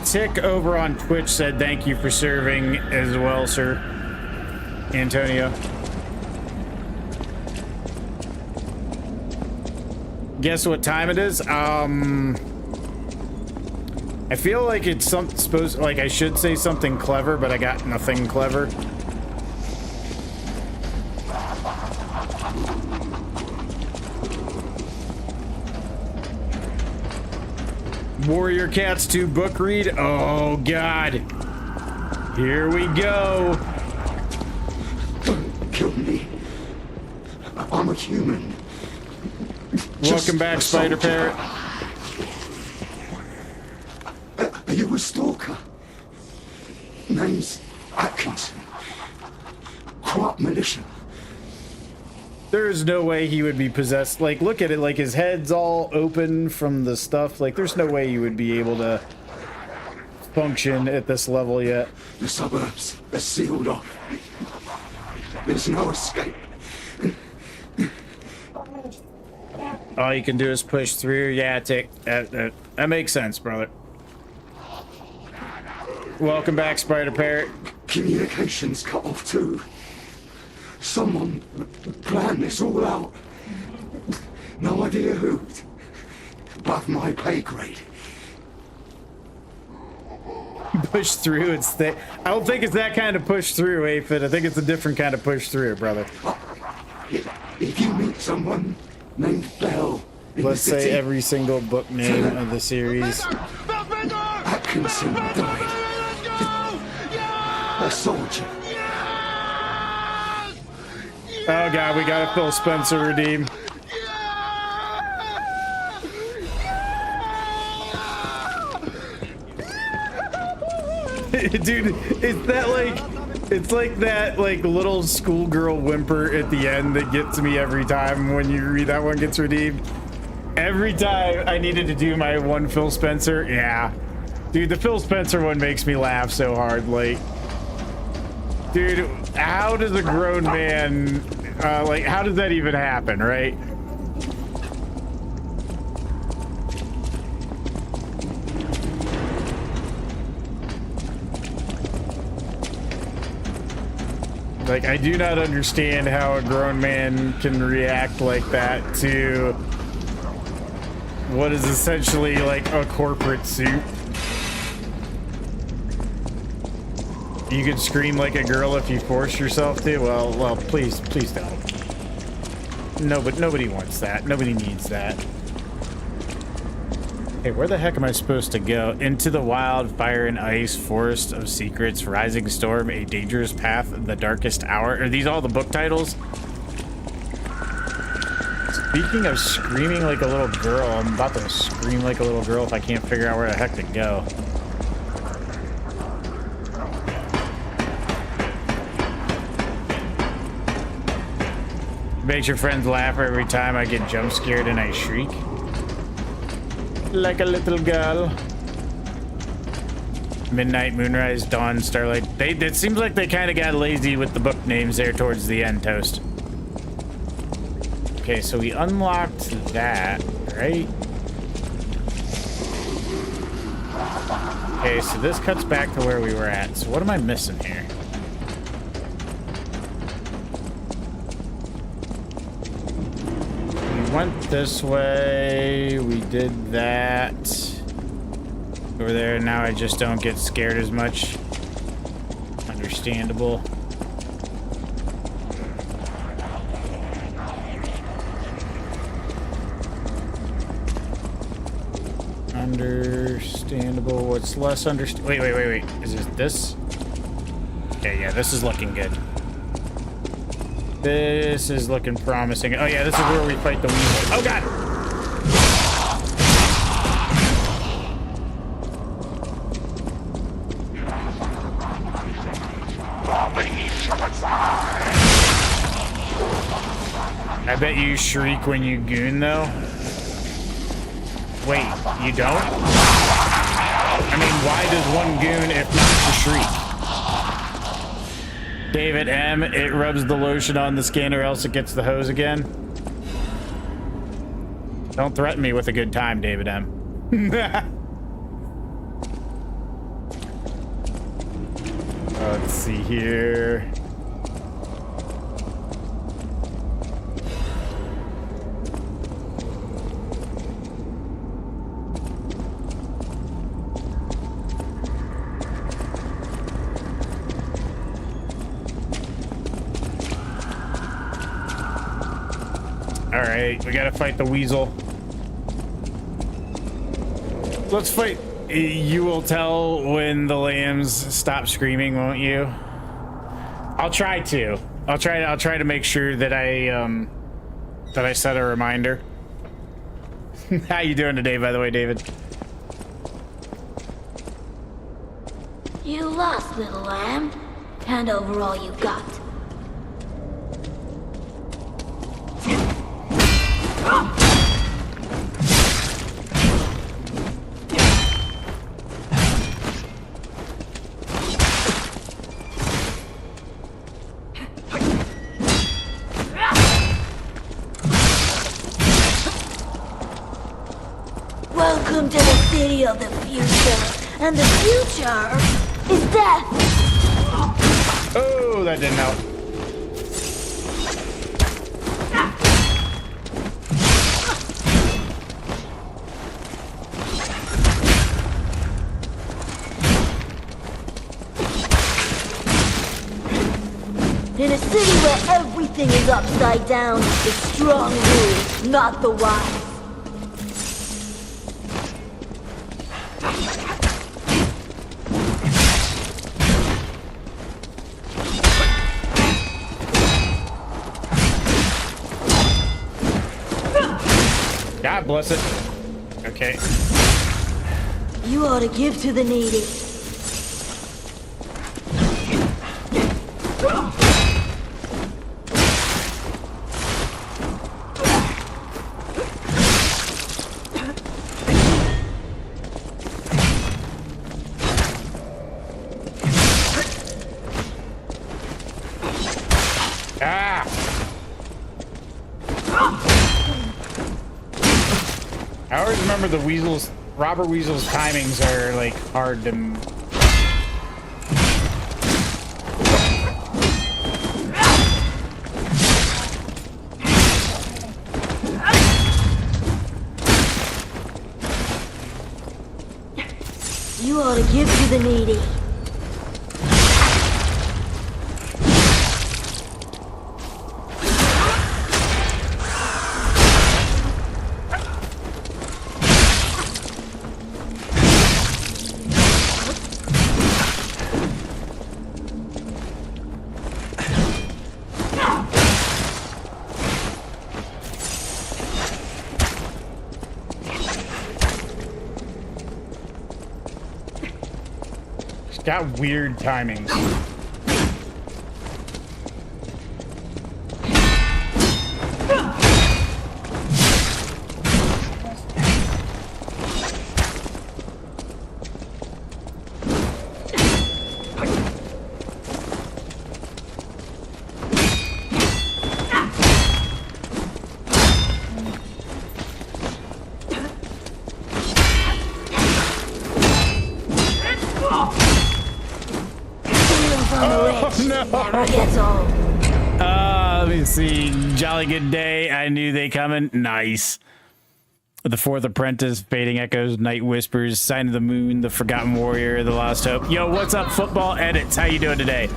Tick over on Twitch said thank you for serving as well, sir. Antonio. Guess what time it is? I feel like it's supposed, like I should say something clever, but I got nothing clever. Warrior Cats 2 book read. Oh God. Here we go.
Don't kill me. I'm a human.
Welcome back, Spider Parrot.
Are you a stalker? Name's Atkinson. Crop militia.
There's no way he would be possessed. Like, look at it. Like, his head's all open from the stuff. Like, there's no way you would be able to function at this level yet.
The suburbs are sealed off. There's no escape.
All you can do is push through. Yeah, that makes sense, brother. Welcome back, Spider Parrot.
Communications cut off too. Someone planned this all out. No idea who. Above my pay grade.
Push through. It's that. I don't think it's that kind of push through, Aphid. I think it's a different kind of push through, brother.
If you meet someone named Bell,
let's say every single book name of the series.
Atkinson died. A soldier.
Oh God, we got a Phil Spencer redeem. Dude, is that like It's like that like little schoolgirl whimper at the end that gets me every time when you read that one gets redeemed. Every time I needed to do my one Phil Spencer, yeah. Dude, the Phil Spencer one makes me laugh so hard. Like, dude, how does a grown man, like, how does that even happen, right? Like, I do not understand how a grown man can react like that to what is essentially like a corporate suit. You can scream like a girl if you force yourself to. Well, please don't. No, but nobody wants that. Nobody needs that. Hey, where the heck am I supposed to go? Into the wild, fire and ice, forest of secrets, rising storm, a dangerous path, the darkest hour. Are these all the book titles? Speaking of screaming like a little girl, I'm about to scream like a little girl if I can't figure out where the heck to go. Makes your friends laugh every time I get jump scared and I shriek. Like a little girl. Midnight, moonrise, dawn, starlight. It seems like they kind of got lazy with the book names there towards the end, Toast. Okay, so we unlocked that, right? Okay, so this cuts back to where we were at. So what am I missing here? We went this way. We did that. Over there. Now I just don't get scared as much. Understandable. Understandable. What's less understandable? Wait. Is it this? Okay, yeah, this is looking good. This is looking promising. Oh yeah, this is where we fight the weasel. Oh god! I bet you shriek when you goon though. Wait, you don't? I mean, why does one goon if not to shriek? David M, it rubs the lotion on the skin or else it gets the hose again. Don't threaten me with a good time, David M. Let's see here. Alright, we gotta fight the weasel. Let's fight. You will tell when the lambs stop screaming, won't you? I'll try to. I'll try to make sure that I set a reminder. How you doing today, by the way, David?
You lost, little lamb. Hand over all you got. Welcome to the city of the future, and the future is death.
Oh, that didn't help.
In a city where everything is upside down, the strong rule, not the wise.
God bless it. Okay.
You ought to give to the needy.
I always remember the Weasel's, Robert Weasel's timings are like hard to.
You ought to give to the needy.
Got weird timings. Let me see. Jolly good day. I knew they coming. Nice. The Fourth Apprentice, Fading Echoes, Night Whispers, Sign of the Moon, The Forgotten Warrior, The Lost Hope. Yo, what's up, Football Edits? How you doing today?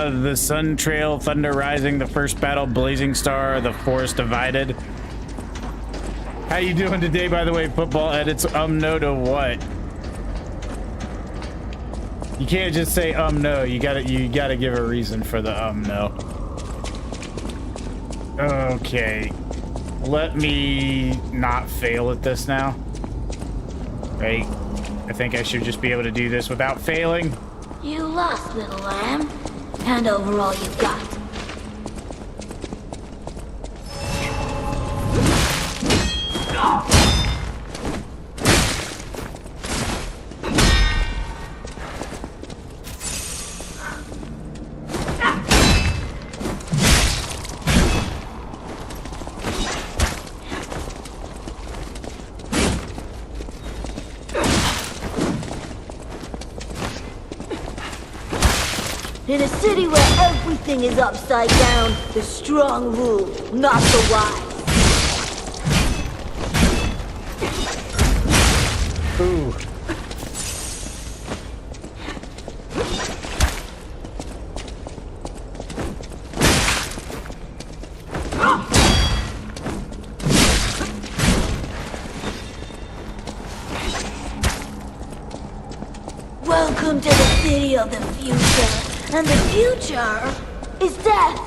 The Sun Trail, Thunder Rising, The First Battle, Blazing Star, The Forest Divided. How you doing today, by the way, Football Edits? No to what? You can't just say no. You gotta give a reason for the no. Okay. Let me not fail at this now. Right? I think I should just be able to do this without failing.
You lost, little lamb. Hand over all you've got. In a city where everything is upside down, the strong rule, not the wise.
Ooh.
Welcome to the city of the future. And the future is death.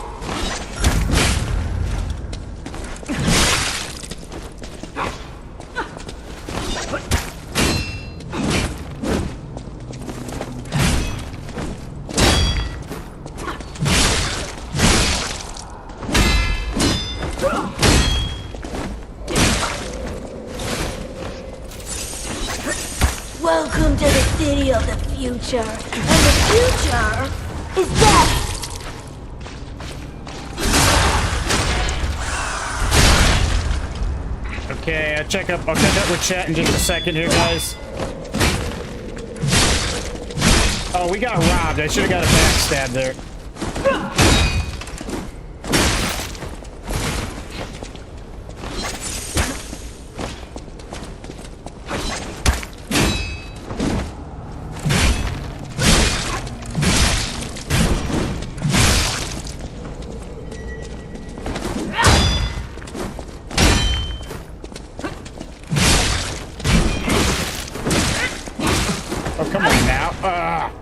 Welcome to the city of the future. And the future is death!
Okay, I'll check up with chat in just a second here, guys. Oh, we got robbed. I should have got a backstab there.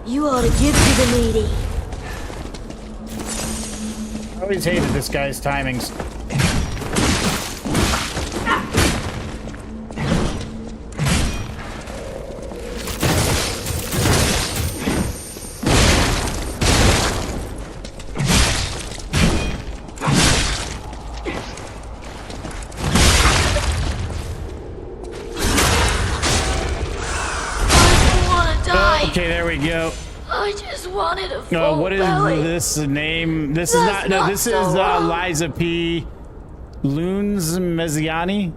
You ought to give to the needy.
I always hated this guy's timings. Okay, there we go.
I just wanted a full
No, what is
belly.
this name? This
That's
is not. No,
not
this
so
is
wrong.
Liza P. Loons Mezziani.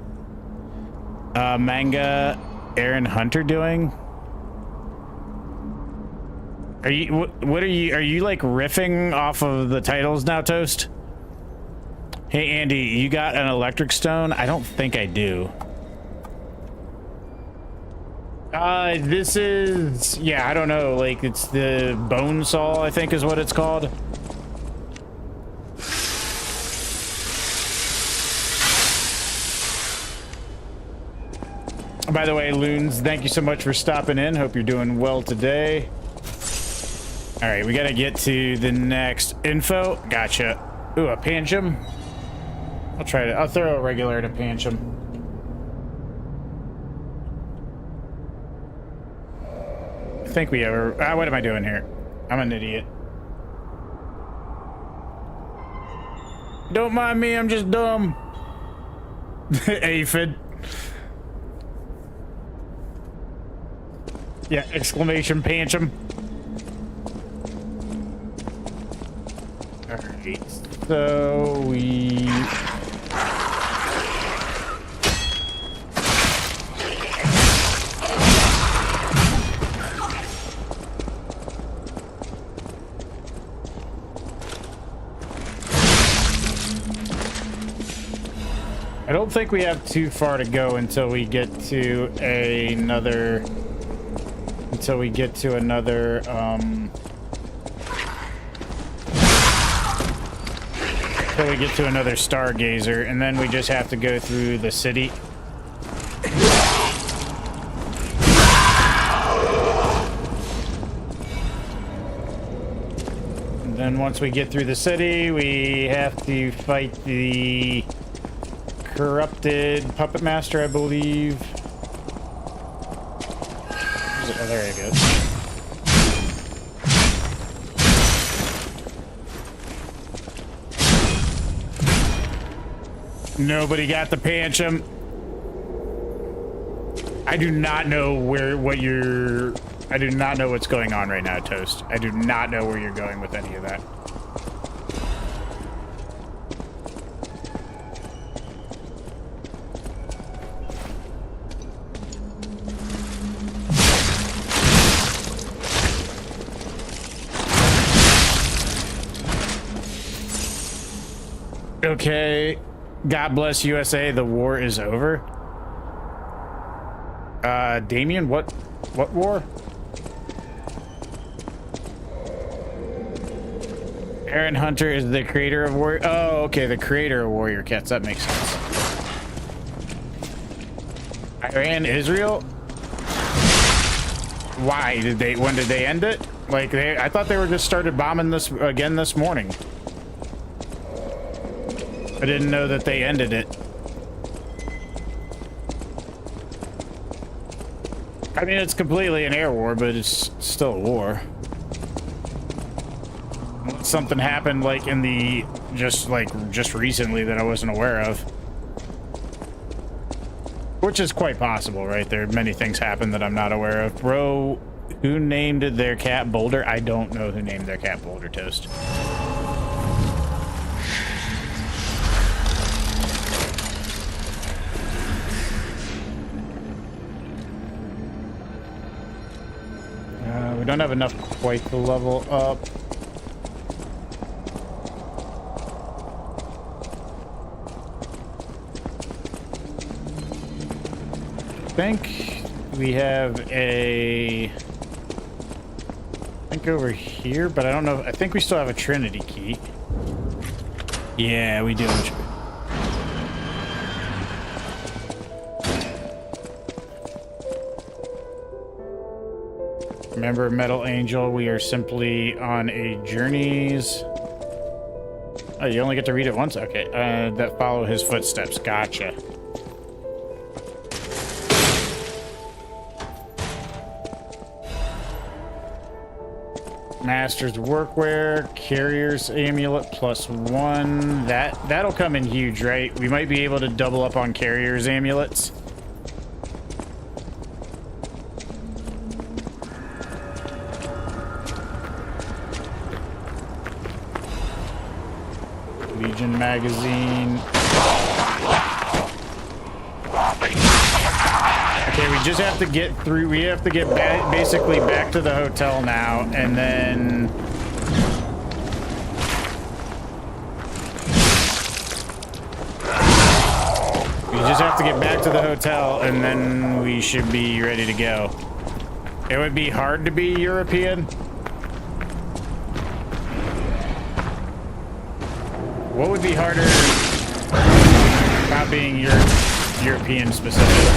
Manga. Aaron Hunter doing. Are you? What are you? Are you like riffing off of the titles now, Toast? Hey Andy, you got an electric stone? I don't think I do. This is, yeah, I don't know, like it's the bone saw, I think is what it's called. By the way, Loons, thank you so much for stopping in. Hope you're doing well today. All right, we gotta get to the next info. Gotcha. Ooh, a Pancham. I'll throw a regular at a Pancham. I think we ever, what am I doing here? I'm an idiot. Don't mind me, I'm just dumb. Aphid. Yeah, exclamation Pancham. Alright, so we... I don't think we have too far to go until we get to another stargazer, and then we just have to go through the city. And then once we get through the city, we have to fight the corrupted puppet master, I believe. Oh, there he goes. Nobody got the Pancham. I do not know I do not know what's going on right now, Toast. I do not know where you're going with any of that. Okay, God bless USA, the war is over. Damien, what war? Aaron Hunter is the creator of Warrior. Oh, okay, the creator of Warrior Cats. That makes sense. Iran, Israel? Why did they? When did they end it? Like I thought they were just started bombing this again this morning. I didn't know that they ended it. I mean, it's completely an air war, but it's still a war. Something happened like in the just recently that I wasn't aware of. Which is quite possible, right? There are many things happen that I'm not aware of. Bro, who named their cat Boulder? I don't know who named their cat Boulder, Toast. We don't have enough quite to level up. I think we have I think over here, but I don't know. I think we still have a Trinity key. Yeah, we do. Remember, Metal Angel, we are simply on a journeys. Oh, you only get to read it once? Okay. That follow his footsteps. Gotcha. Master's Workwear, Carrier's Amulet +1. That'll come in huge, right? We might be able to double up on Carrier's Amulets. magazine. Okay, we just have to get through. We have to get basically back to the hotel now, and then... We just have to get back to the hotel, and then we should be ready to go. It would be hard to be European. What would be harder about being European specifically?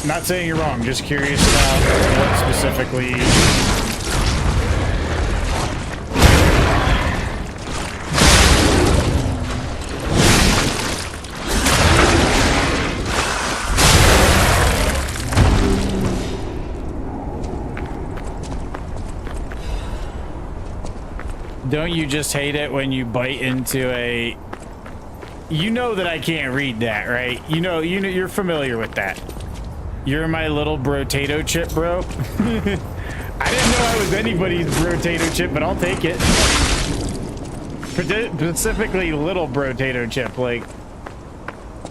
Not saying you're wrong, just curious about what specifically. Don't you just hate it when you bite into a... You know that I can't read that, right? You know, you're familiar with that. You're my little brotato chip, bro. I didn't know I was anybody's brotato chip, but I'll take it. Specifically, little brotato chip. Like,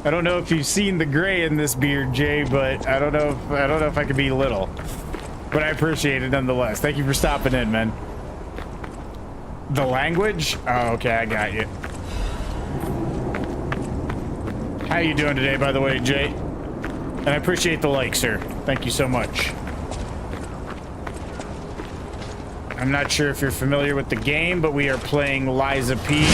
I don't know if you've seen the gray in this beard, Jay, but I don't know if I could be little. But I appreciate it nonetheless. Thank you for stopping in, man. The language? Oh, okay, I got you. How you doing today, by the way, Jay? And I appreciate the like, sir. Thank you so much. I'm not sure if you're familiar with the game, but we are playing Liza P,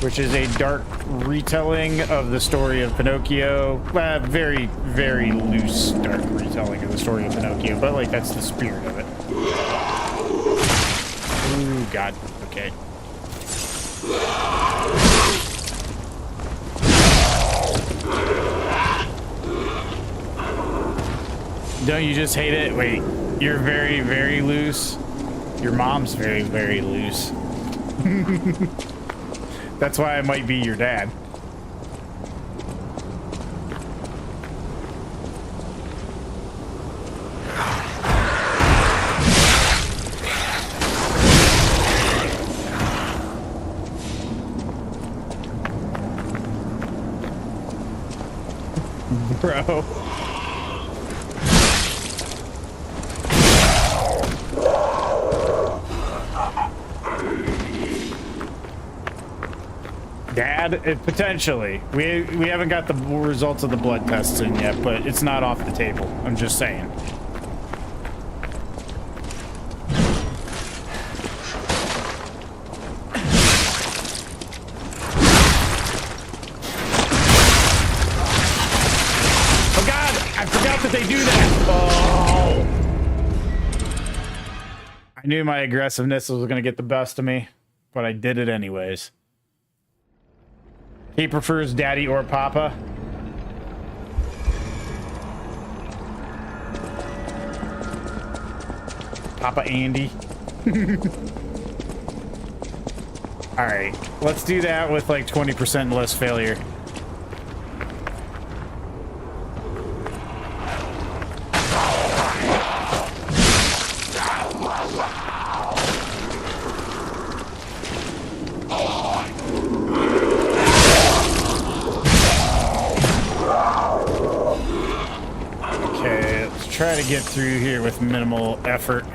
which is a dark retelling of the story of Pinocchio. Very, very loose, dark retelling of the story of Pinocchio, but like that's the spirit of it. Ooh, God. Okay. Don't you just hate it? Wait, you're very, very loose. Your mom's very, very loose. That's why I might be your dad. Bro. Dad, potentially. We haven't got the results of the blood tests in yet, but it's not off the table. I'm just saying. Oh God, I forgot that they do that. Oh. I knew my aggressiveness was going to get the best of me, but I did it anyways. He prefers daddy or papa. Papa Andy. All right, let's do that with like 20% less failure. Try to get through here with minimal effort.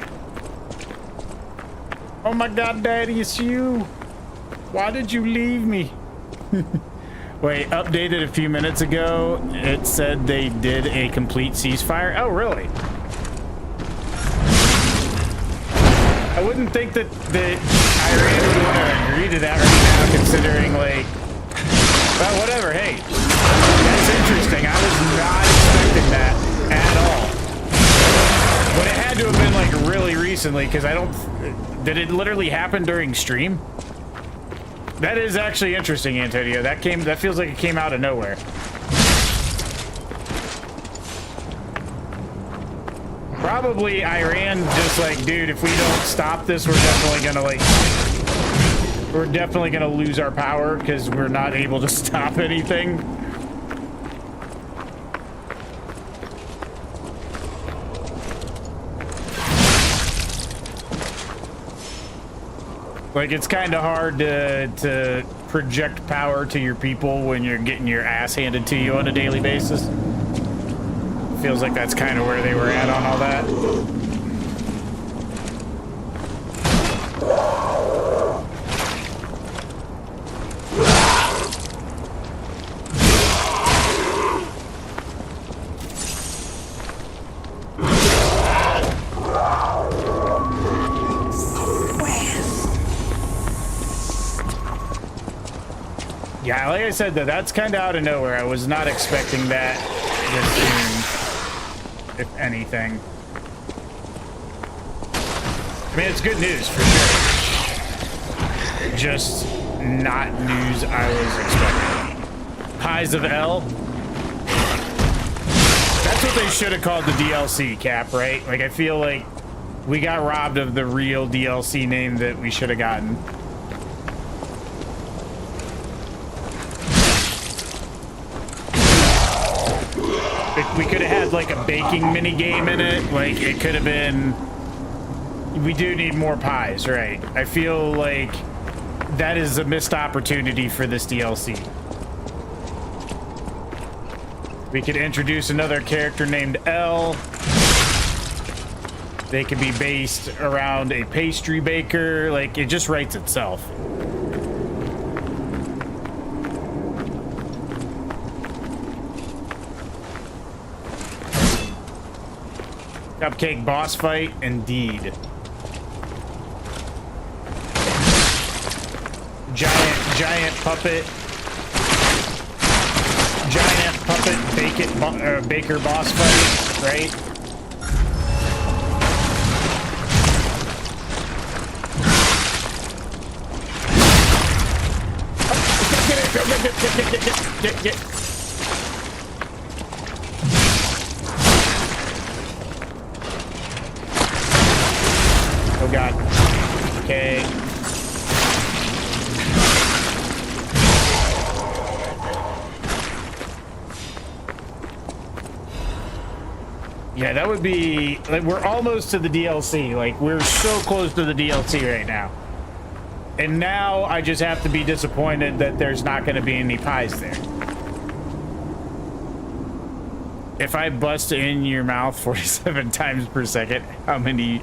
Oh my God, Daddy, it's you. Why did you leave me? Wait, updated a few minutes ago. It said they did a complete ceasefire. Oh, really? I wouldn't think that Iran would want to agree to that right now, considering, like, well, whatever. Hey, that's interesting. I was not expecting that at all. But it had to have been like really recently, because I don't... Did it literally happen during stream? That is actually interesting, Antonio. That feels like it came out of nowhere. Probably Iran just like, dude, if we don't stop this, we're definitely gonna lose our power because we're not able to stop anything. Like, it's kind of hard to project power to your people when you're getting your ass handed to you on a daily basis. Feels like that's kind of where they were at on all that. Yeah, like I said, though, that's kind of out of nowhere. I was not expecting that this soon, if anything. I mean, it's good news, for sure. Just not news I was expecting. Highs of L. That's what they should have called the DLC, Cap, right? Like, I feel like we got robbed of the real DLC name that we should have gotten. We could have had like a baking mini game in it. Like, it could have been. We do need more pies, right? I feel like that is a missed opportunity for this DLC. We could introduce another character named L. They could be based around a pastry baker. Like, it just writes itself. Cupcake boss fight, indeed. Giant puppet baker boss fight, right? Get. Oh god. Okay. Yeah, that would be like, we're almost to the DLC. Like, we're so close to the DLC right now. And now I just have to be disappointed that there's not going to be any pies there. If I bust in your mouth 47 times per second, how many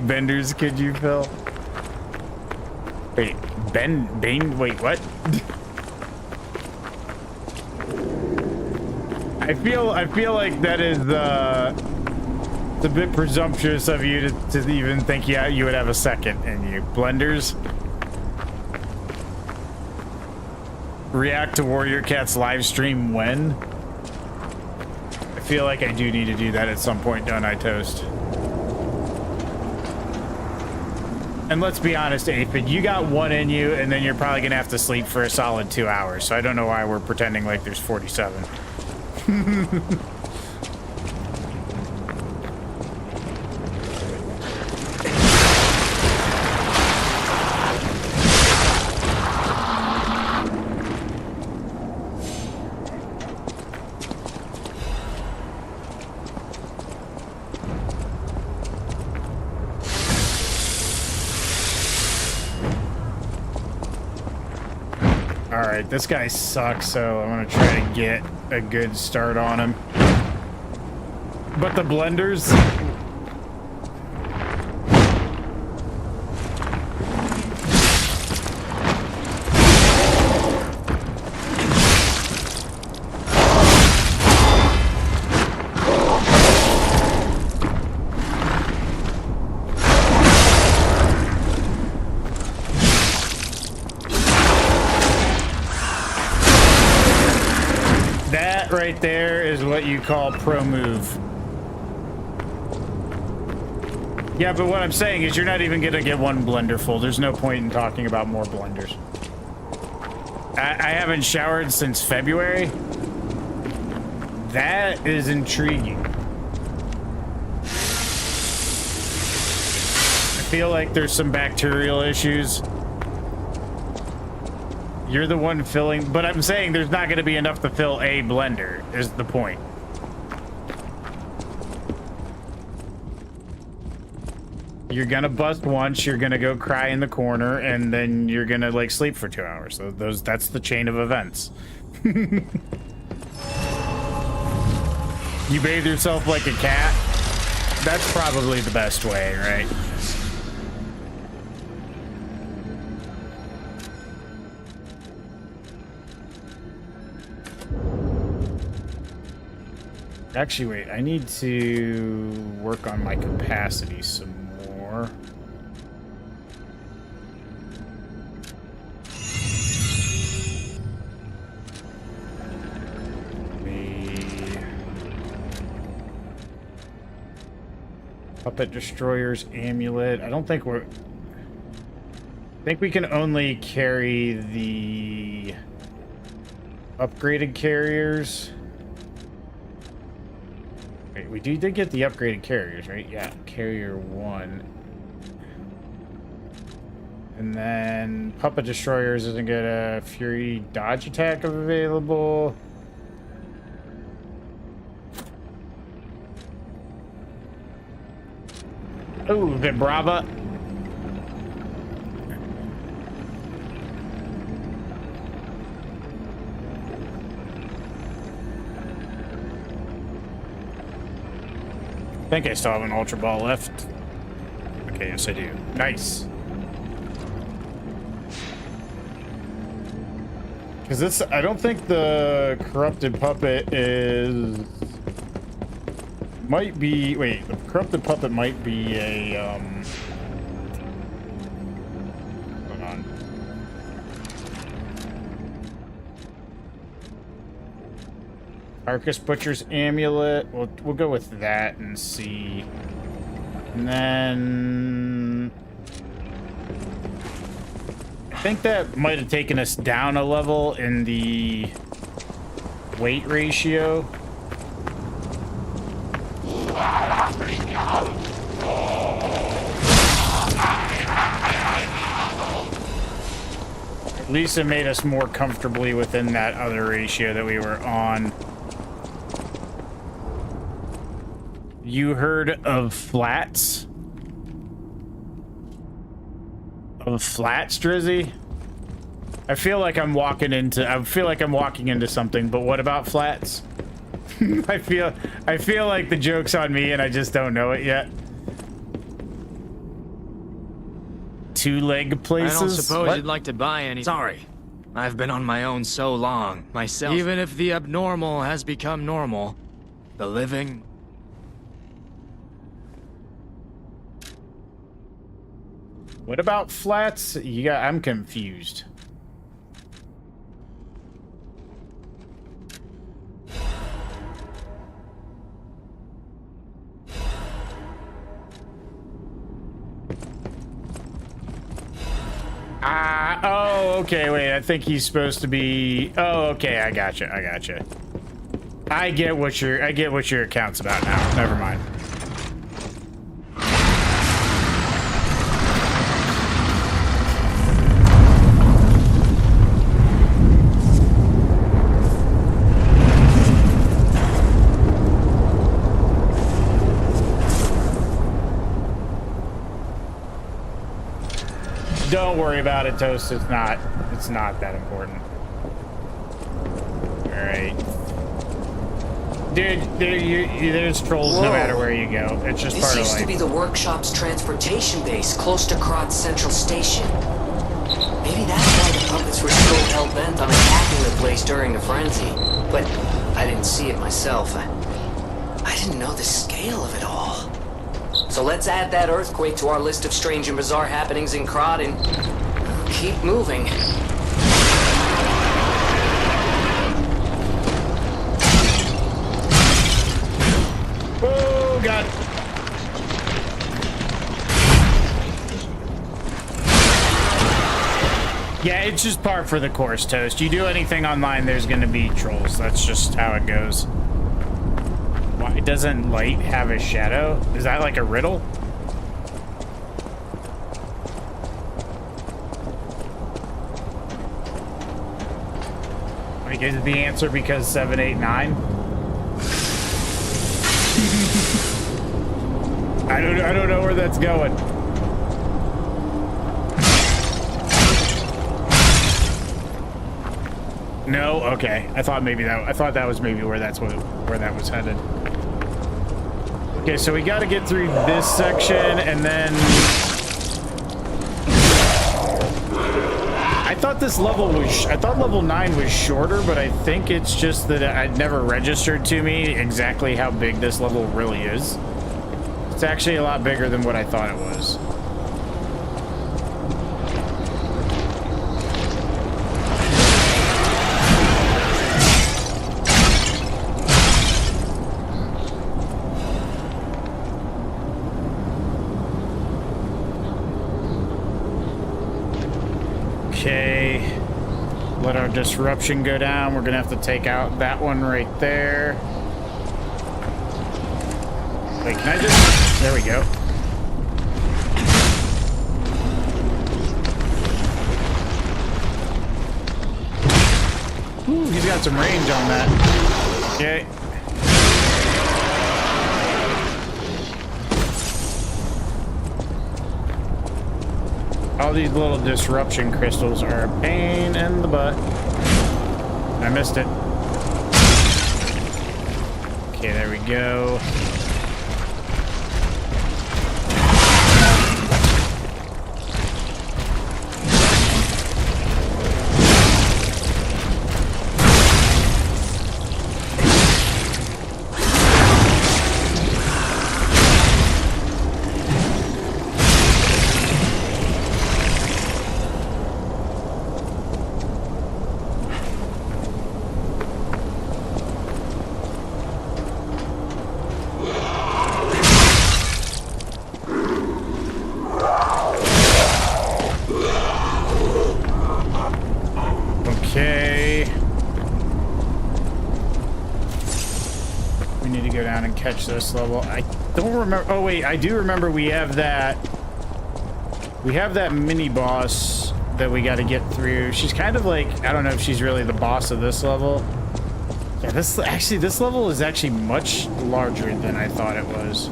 benders could you fill? Wait, wait, what? I feel like that is it's a bit presumptuous of you to even think you would have a second in you. Blenders. React to Warrior Cat's live stream when? I feel like I do need to do that at some point, don't I, Toast? And let's be honest, Aphid, you got one in you, and then you're probably gonna have to sleep for a solid 2 hours. So I don't know why we're pretending like there's 47. Alright, this guy sucks, so I'm gonna try to get a good start on him. But the blenders... right there is what you call pro move. Yeah, but what I'm saying is you're not even gonna get one blender full. There's no point in talking about more blenders. I haven't showered since February. That is intriguing. I feel like there's some bacterial issues. You're the one filling, but I'm saying there's not going to be enough to fill a blender, is the point. You're gonna bust once, you're gonna go cry in the corner, and then you're gonna like sleep for 2 hours. So that's the chain of events. You bathe yourself like a cat. That's probably the best way, right? Actually, wait, I need to work on my capacity some more. Puppet Destroyer's Amulet. I don't think we're... I think we can only carry the upgraded carriers. Wait, we did get the upgraded carriers, right? Yeah, carrier 1. And then Puppet Destroyers isn't get a Fury dodge attack available. Oh, the Brava. I think I still have an Ultra Ball left. Okay, yes I do. Nice. Because this, I don't think the Corrupted Puppet is... Might be... Wait, the Corrupted Puppet might be a, Hold on. Arcus Butcher's Amulet. We'll go with that and see. And then... I think that might have taken us down a level in the weight ratio. At least it made us more comfortably within that other ratio that we were on. You heard of flats? Of flats, Drizzy? I feel like I'm walking into something, but what about flats? I feel like the joke's on me and I just don't know it yet. Two-leg places?
I don't suppose
What?
you'd like to buy any. Sorry. I've been on my own so long, myself. Even if the abnormal has become normal, the living...
What about flats? I'm confused. Oh, okay, wait, I think he's supposed to be... Oh, okay, I gotcha. I get what your account's about now. Never mind. Don't worry about it, Toast. It's not that important. Alright. Dude, there's trolls no matter where you go. It's just part of life.
This used to be the workshop's transportation base, close to Krod's central station. Maybe that's why the puppets were so hell-bent on attacking the place during the frenzy. But I didn't see it myself. I didn't know the scale of it all. So let's add that earthquake to our list of strange and bizarre happenings in Krod and keep moving.
Oh, God. Yeah, it's just par for the course, Toast. You do anything online, there's going to be trolls. That's just how it goes. Why doesn't light have a shadow? Is that like a riddle? Like, is the answer because 7, 8, 9? I don't know where that's going. No? Okay. I thought that was maybe where that was headed. Okay, so we got to get through this section, and then I thought level 9 was shorter, but I think it's just that I'd never registered to me exactly how big this level really is. It's actually a lot bigger than what I thought it was. Okay, let our disruption go down. We're gonna have to take out that one right there. Wait, can I just... There we go. Ooh, he's got some range on that. Okay. All these little disruption crystals are a pain in the butt. I missed it. Okay, there we go. Catch this level. I don't remember. Oh wait, I do remember we have that mini boss that we got to get through. She's kind of like, I don't know if she's really the boss of this level. Yeah, this level is actually much larger than I thought it was.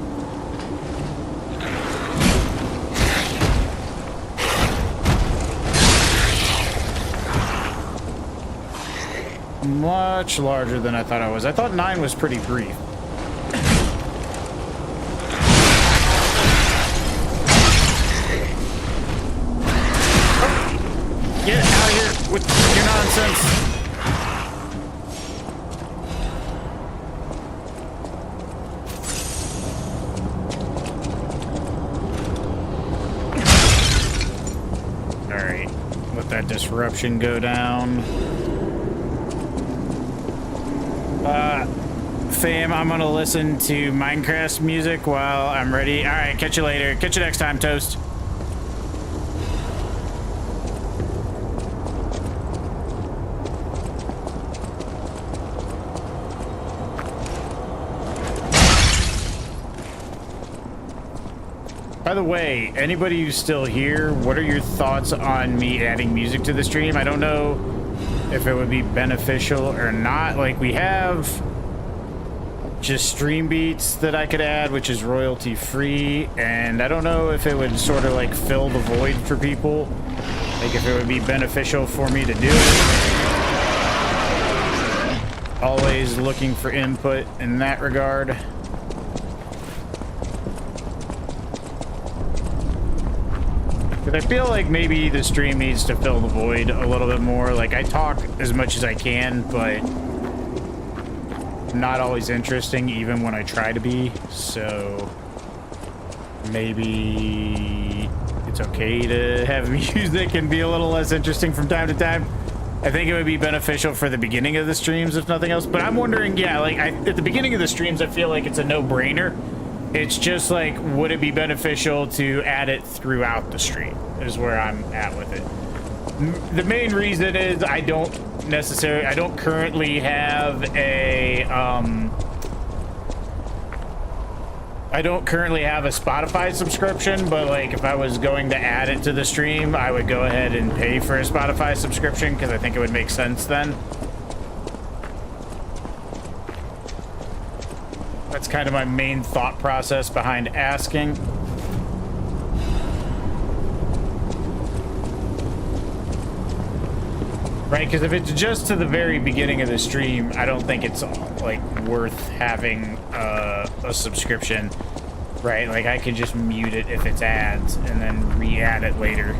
Much larger than I thought it was. I thought 9 was pretty brief. Get out of here with your nonsense. All right, let that disruption go down. Fam, I'm gonna listen to Minecraft music while I'm ready. All right, catch you later. Catch you next time, Toast. By the way, anybody who's still here, what are your thoughts on me adding music to the stream? I don't know if it would be beneficial or not. Like, we have just stream beats that I could add, which is royalty free, and I don't know if it would sort of like fill the void for people. Like, if it would be beneficial for me to do it. Always looking for input in that regard. I feel like maybe the stream needs to fill the void a little bit more. Like, I talk as much as I can, but I'm not always interesting, even when I try to be. So maybe it's okay to have music and be a little less interesting from time to time. I think it would be beneficial for the beginning of the streams, if nothing else. But I'm wondering, yeah, like at the beginning of the streams, I feel like it's a no-brainer. It's just like, would it be beneficial to add it throughout the stream is where I'm at with it. The main reason is I don't currently have a Spotify subscription, but like if I was going to add it to the stream, I would go ahead and pay for a Spotify subscription because I think it would make sense then. That's kind of my main thought process behind asking. Right, because if it's just to the very beginning of the stream, I don't think it's like worth having a subscription. Right, like I could just mute it if it's ads and then re-add it later.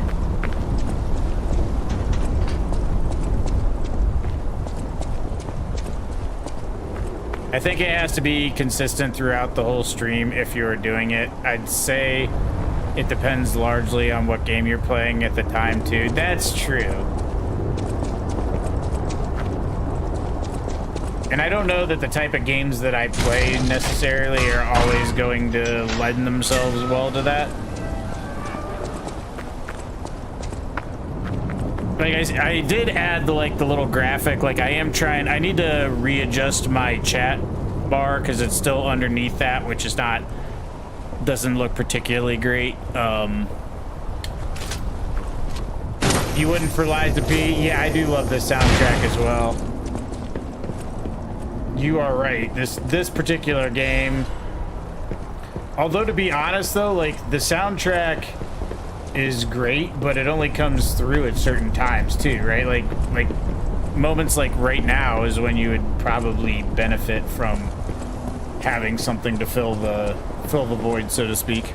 I think it has to be consistent throughout the whole stream if you're doing it. I'd say it depends largely on what game you're playing at the time too. That's true. And I don't know that the type of games that I play necessarily are always going to lend themselves well to that. Like I did add the little graphic. Like I need to readjust my chat bar because it's still underneath that, which is doesn't look particularly great. You wouldn't for Liza P? Yeah, I do love this soundtrack as well. You are right. This particular game, although to be honest though, like the soundtrack is great, but it only comes through at certain times too, right? Like moments like right now is when you would probably benefit from having something to fill the void, so to speak.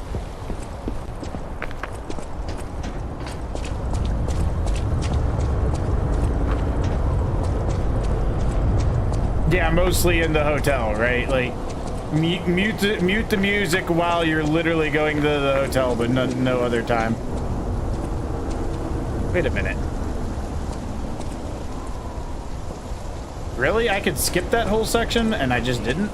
Yeah, mostly in the hotel, right? Like mute the music while you're literally going to the hotel, but no other time. Wait a minute. Really? I could skip that whole section and I just didn't?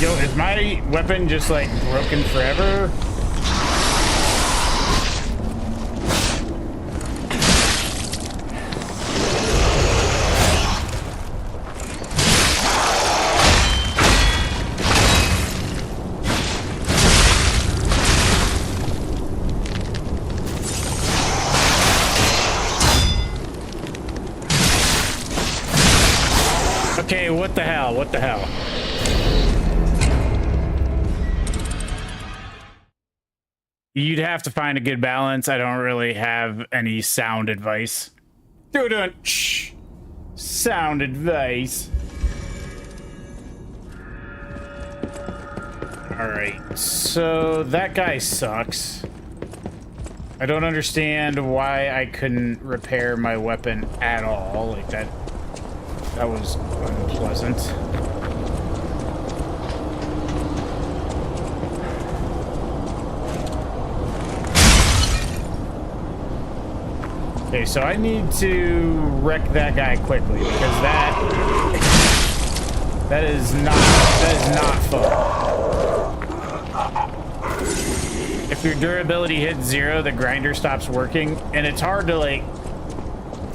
Yo, is my weapon just like broken forever? Okay, what the hell? What the hell? You'd have to find a good balance. I don't really have any sound advice. Shh. Sound advice. Alright, so that guy sucks. I don't understand why I couldn't repair my weapon at all. Like that was unpleasant. Okay, so I need to wreck that guy quickly because that is not fun. If your durability hits 0, the grinder stops working, and it's hard to like.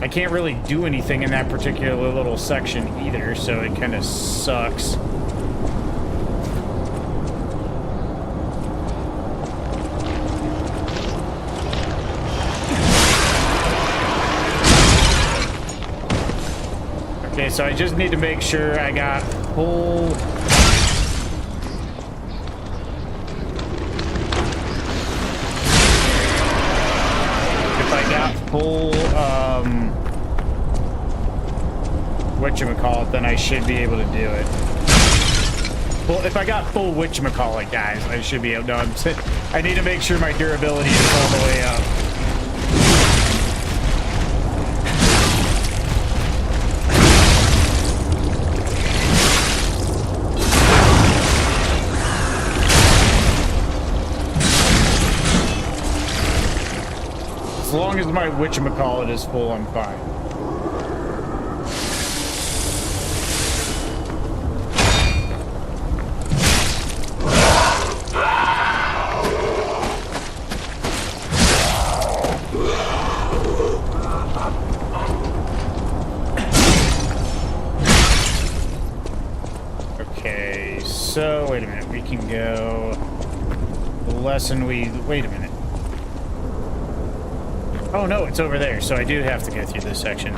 I can't really do anything in that particular little section either, so it kind of sucks. Okay, so I just need to make sure I got full... If I got full, whatchamacallit, then I should be able to do it. Well, if I got full whatchamacallit, guys, I should be able to... No, I need to make sure my durability is all the way up. As long long as my whatchamacallit is full, I'm fine. Okay, so wait a minute. We can go. The lesson we. Wait a minute. Oh no, it's over there, so I do have to go through this section.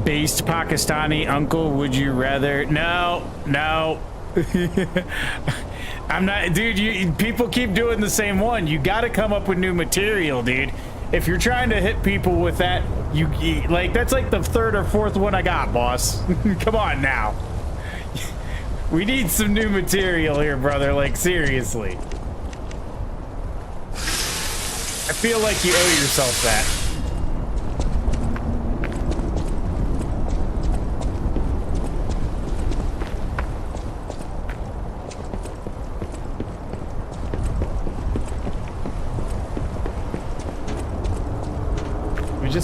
Based Pakistani uncle, would you rather? No. I'm not, dude, people keep doing the same one. You gotta come up with new material, dude. If you're trying to hit people with that, like, that's like the third or fourth one I got, boss. Come on now. We need some new material here, brother, like, seriously. I feel like you owe yourself that.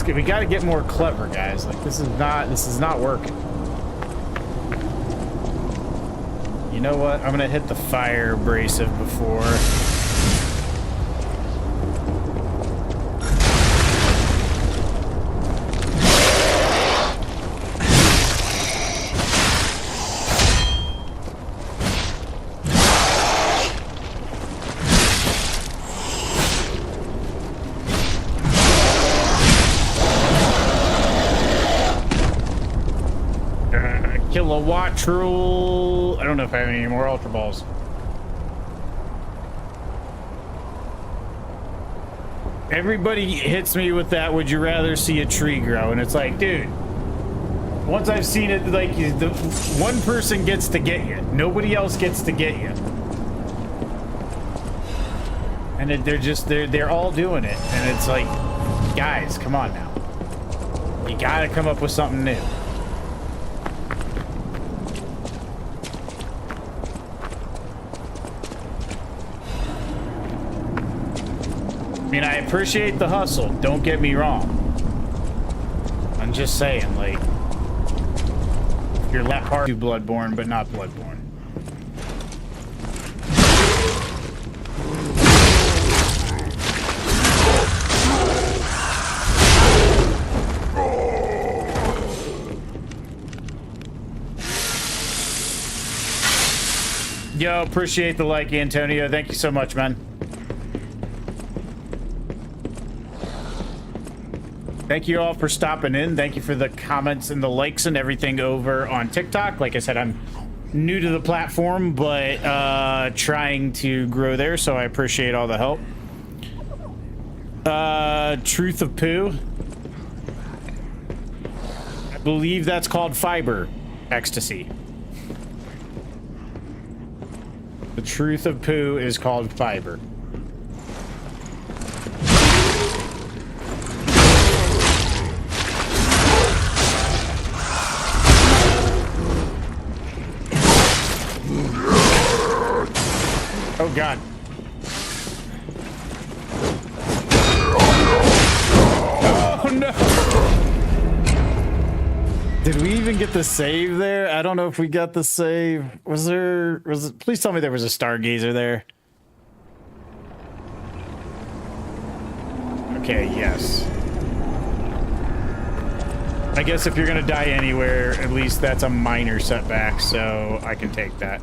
We gotta get more clever, guys. Like, this is not working. You know what? I'm gonna hit the fire abrasive before. Kilowatt rule. I don't know if I have any more Ultra Balls. Everybody hits me with that, would you rather see a tree grow? And it's like, dude, once I've seen it, like, the one person gets to get you. Nobody else gets to get you. And they're all doing it. And it's like, guys, come on now. You gotta come up with something new. I mean, I appreciate the hustle, don't get me wrong. I'm just saying, like, if you're that hard to Bloodborne, but not Bloodborne. Yo, appreciate the like, Antonio. Thank you so much, man. Thank you all for stopping in. Thank you for the comments and the likes and everything over on TikTok. Like I said, I'm new to the platform, but trying to grow there, so I appreciate all the help. Truth of Poo. I believe that's called fiber ecstasy. The truth of poo is called fiber. Oh God. Oh no. Did we even get the save there? I don't know if we got the save. Was it, please tell me there was a stargazer there. Okay, yes. I guess if you're gonna die anywhere, at least that's a minor setback, so I can take that.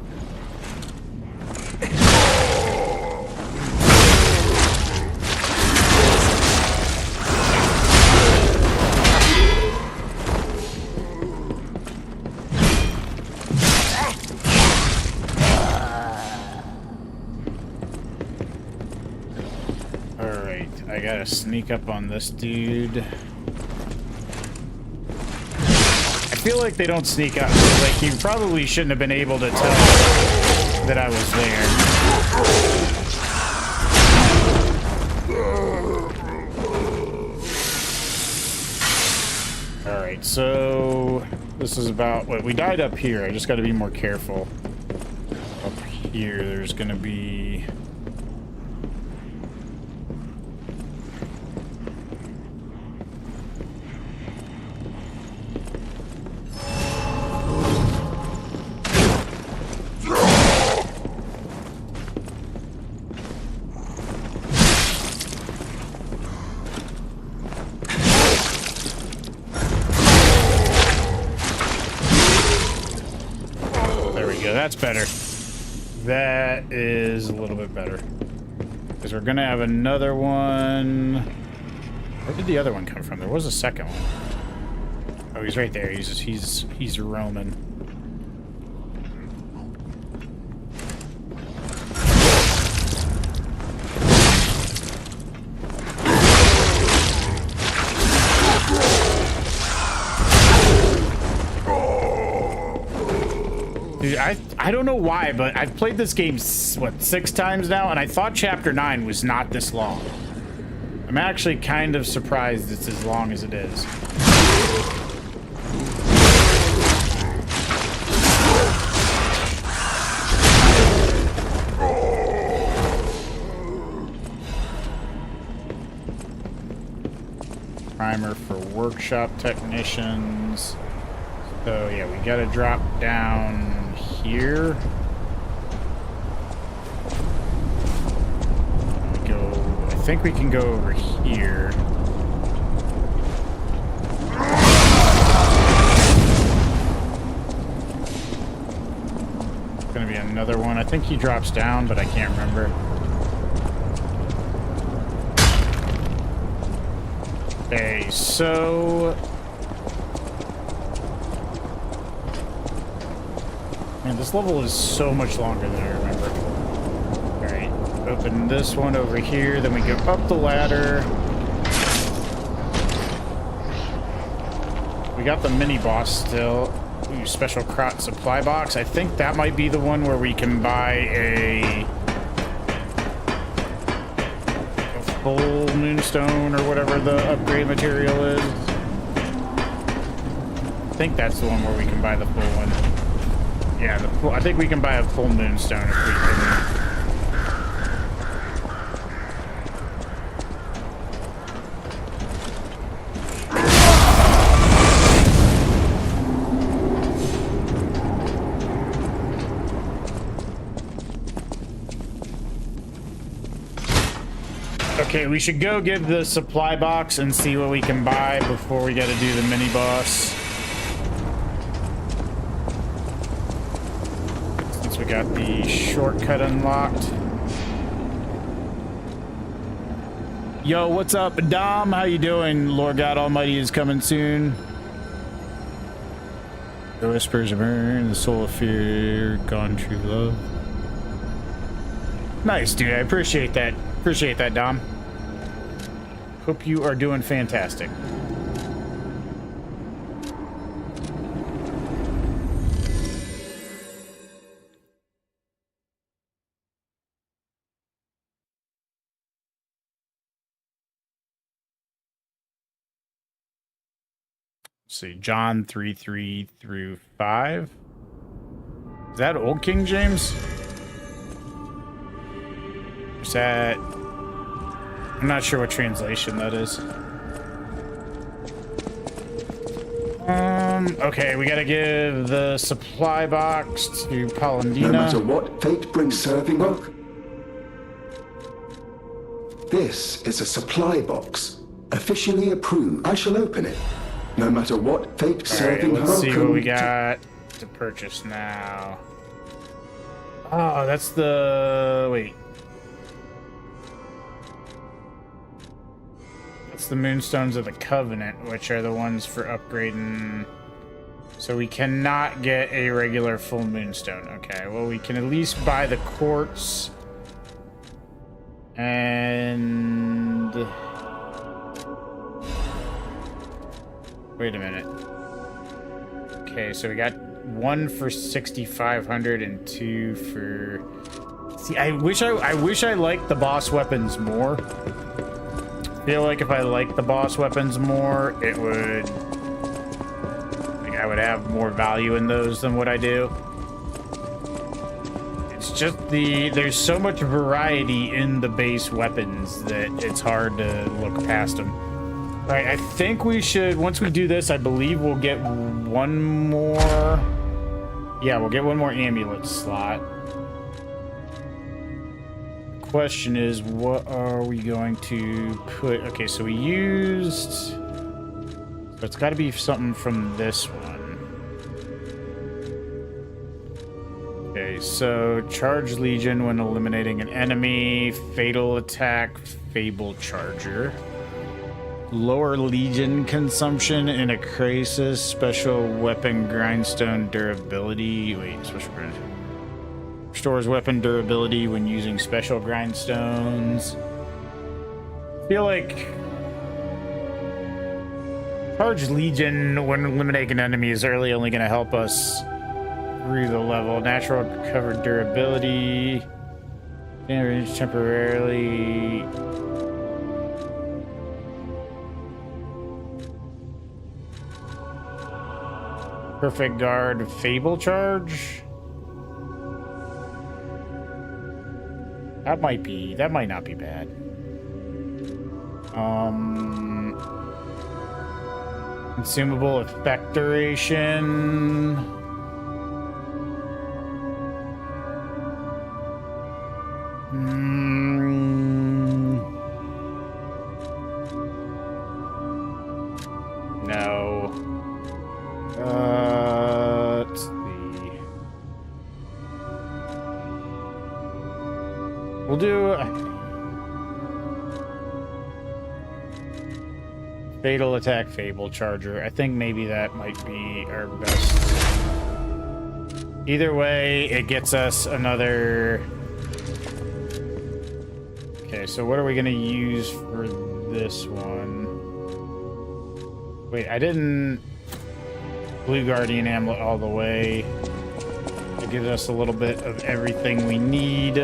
I gotta sneak up on this dude. I feel like they don't sneak up. Like, you probably shouldn't have been able to tell that I was there. Alright, so this is about what we died up here. I just gotta be more careful. Up here, there's gonna be go. That's better. That is a little bit better. Because we're going to have another one. Where did the other one come from? There was a second one. Oh, he's right there. He's roaming. Dude, I don't know why, but I've played this game, what, 6 times now, and I thought Chapter 9 was not this long. I'm actually kind of surprised it's as long as it is. Primer for workshop technicians. So yeah, we gotta drop down here. I think we can go over here. It's gonna be another one. I think he drops down, but I can't remember. Okay, so... Man, this level is so much longer than I remember. Alright, open this one over here, then we go up the ladder. We got the mini boss still. Ooh, special crot supply box. I think that might be the one where we can buy a full moonstone or whatever the upgrade material is. I think that's the one where we can buy the full one. Yeah, I think we can buy a full moonstone if we can. Okay, we should go get the supply box and see what we can buy before we gotta do the mini boss. Since we got the shortcut unlocked. Yo, what's up, Dom? How you doing? Lord God Almighty is coming soon. The whispers of burn, the soul of fear, gone true love. Nice, dude. I appreciate that. Appreciate that, Dom. Hope you are doing fantastic. Let's see, John 3:3 through 5. Is that Old King James? Is that... I'm not sure what translation that is. Okay, we gotta give the supply box to Polendina.
No matter what fate brings serving book. This is a supply box. Officially approved. I shall open it. No matter what fate serving
let's see what we got to purchase now. Oh, that's the... Wait. That's the Moonstones of the Covenant, which are the ones for upgrading. So we cannot get a regular full Moonstone. Okay, well, we can at least buy the quartz. And... Wait a minute. Okay, so we got one for 6,500 and two for... See, I wish I liked the boss weapons more. I feel like if I liked the boss weapons more, it would... Like, I would have more value in those than what I do. It's just there's so much variety in the base weapons that it's hard to look past them. All right, I think we should, once we do this, I believe we'll get one more... Yeah, we'll get one more amulet slot. The question is, what are we going to put... Okay, so we used... So it's got to be something from this one. Okay, so Charge Legion when eliminating an enemy, Fatal Attack, Fable Charger. Lower Legion consumption in a crisis, Special Weapon Grindstone durability. Wait, special grindstone. Restores weapon durability when using special grindstones. I feel like Charge Legion when eliminating an enemy is early only going to help us through the level. Natural recovered durability. Damage temporarily. Perfect Guard Fable Charge. That might not be bad. Consumable effect duration. No. Let's see. We'll do Fatal Attack Fable Charger. I think maybe that might be our best. Either way, it gets us another. Okay, so what are we gonna use for this one? Wait, I didn't Blue Guardian Amulet all the way. It gives us a little bit of everything we need.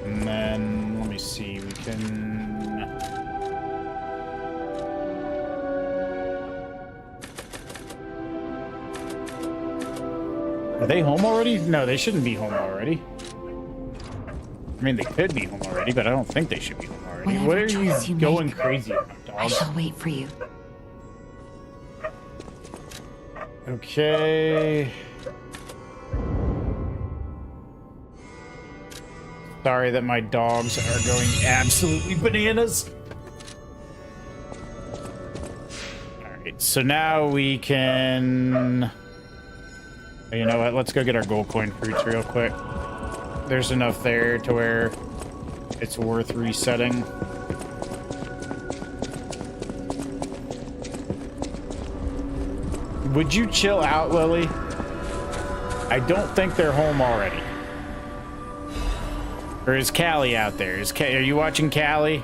And then, let me see, we can... Are they home already? No, they shouldn't be home already. I mean, they could be home already, but I don't think they should be home already.
Whatever
What are you
choice you
going
make,
crazy about, dog?
I shall wait for you.
Okay. Sorry that my dogs are going absolutely bananas. Alright, so now we can... You know what? Let's go get our gold coin fruits real quick. There's enough there to where it's worth resetting. Would you chill out, Lily? I don't think they're home already. Or is Callie out there? Are you watching Callie?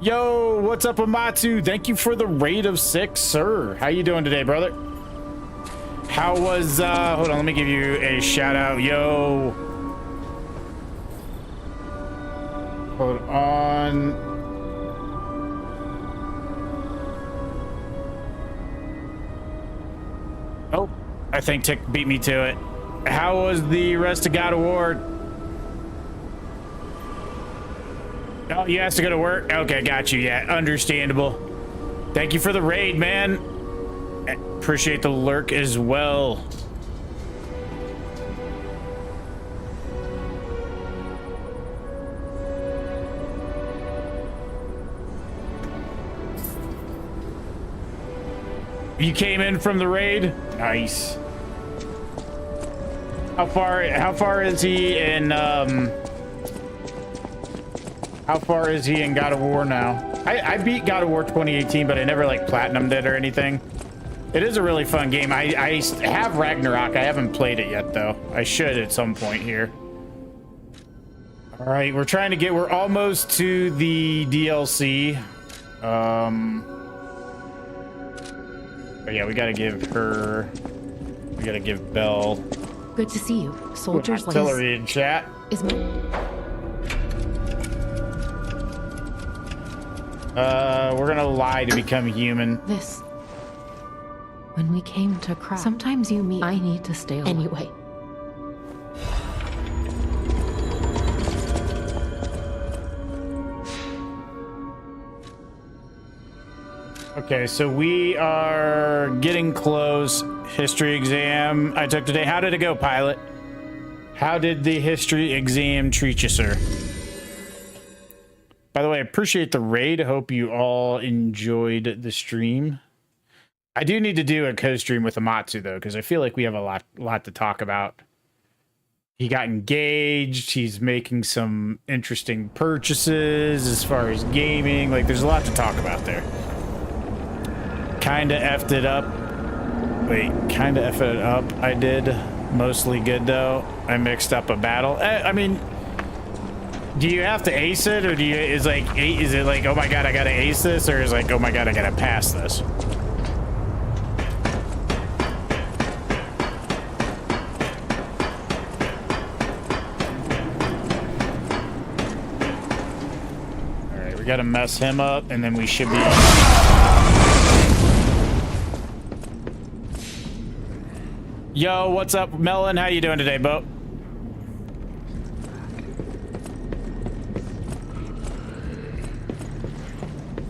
Yo, what's up, Amatsu? Thank you for the raid of 6, sir. How you doing today, brother? How was, hold on, let me give you a shout out. Yo. Hold on. Oh, I think Tick beat me to it. How was the rest of God of War? Oh, you asked to go to work? Okay, got you. Yeah, understandable. Thank you for the raid, man. Appreciate the lurk as well. You came in from the raid? Nice. How far is he in how far is he in God of War now? I beat God of War 2018, but I never like platinumed it or anything. It is a really fun game. I have Ragnarok. I haven't played it yet though. I should at some point here. All right, we're almost to the DLC. But yeah, we gotta give Belle.
Good to see you. Soldiers like
artillery in chat.
Is my...
We're gonna lie to become human.
This. When we came to cry. Sometimes you meet. I need to stay alive. Anyway.
Okay, so we are getting close. History exam I took today. How did it go, pilot? How did the history exam treat you, sir? By the way, I appreciate the raid. Hope you all enjoyed the stream. I do need to do a co-stream with Amatsu, though, because I feel like we have a lot to talk about. He got engaged. He's making some interesting purchases as far as gaming. Like, there's a lot to talk about there. Kinda effed it up. Wait, kinda effed it up. I did. Mostly good, though. I mixed up a battle. I mean, do you have to ace it, or is it like, oh my god, I gotta ace this, or is it like, oh my god, I gotta pass this? All right, we gotta mess him up, and then we should be. Yo, what's up, Melon? How you doing today, Bo?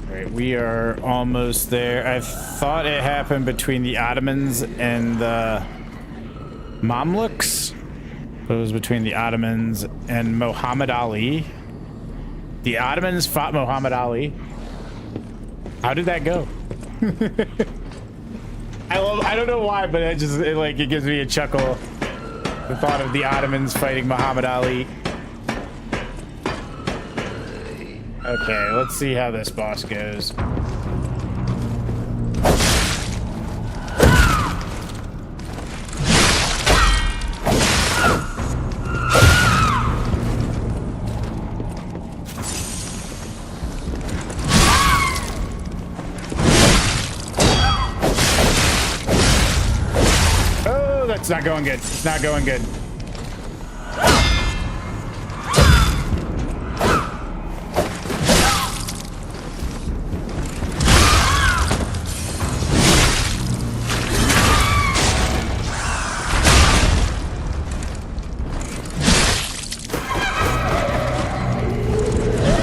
Alright, we are almost there. I thought it happened between the Ottomans and the Mamluks. It was between the Ottomans and Muhammad Ali. The Ottomans fought Muhammad Ali. How did that go? I don't know why, but it gives me a chuckle. The thought of the Ottomans fighting Muhammad Ali. Okay, let's see how this boss goes. It's not going good. It's not going good.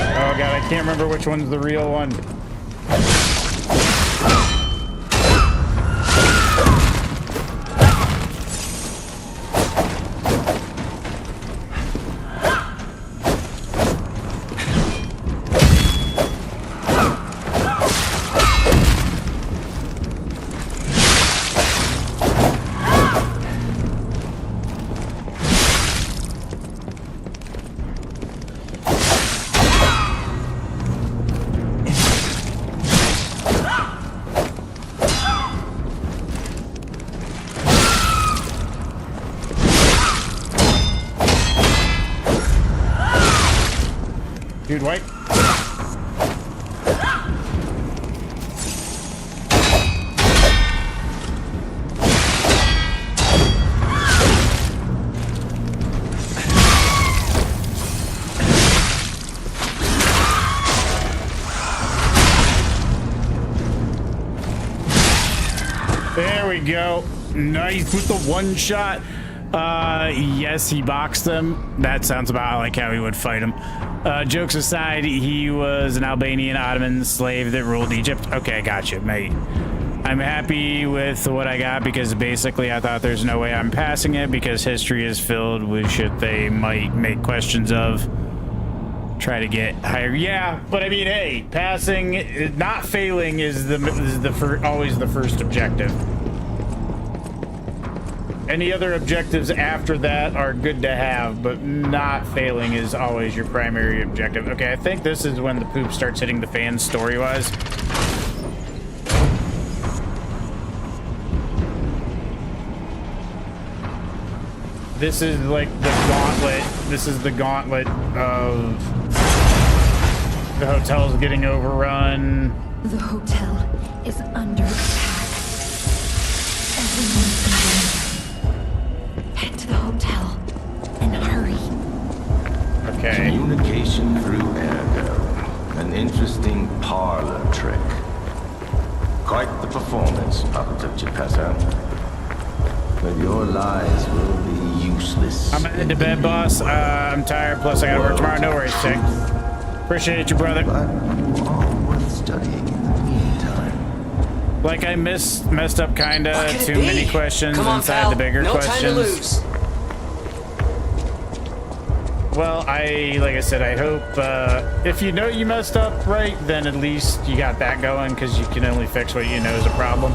Oh god, I can't remember which one's the real one. Dude, wait. There we go. Nice with the one shot. Yes, he boxed them. That sounds about like how he would fight him. Jokes aside, he was an Albanian Ottoman slave that ruled Egypt. Okay, gotcha, mate. I'm happy with what I got because basically I thought there's no way I'm passing it because history is filled with shit they might make questions of. Try to get higher. Yeah, but I mean, hey, passing, not failing is always the first objective. Any other objectives after that are good to have, but not failing is always your primary objective. Okay, I think this is when the poop starts hitting the fans story-wise. This is like the gauntlet. This is the gauntlet of the hotel's getting overrun.
The hotel is under attack. Everyone head to the hotel and hurry.
Okay.
Communication through ergo. An interesting parlor trick. Quite the performance, Papa Geppetto. But your lies will be useless.
I'm headed to bed, boss. I'm tired, plus I gotta work tomorrow. No worries, Tick. Appreciate you, brother.
But all worth studying in the meantime.
Like I messed up kinda too many questions
Come on,
inside
pal.
the bigger
no
questions.
Time to lose.
Well, like I said, I hope, if you know you messed up right, then at least you got that going, because you can only fix what you know is a problem.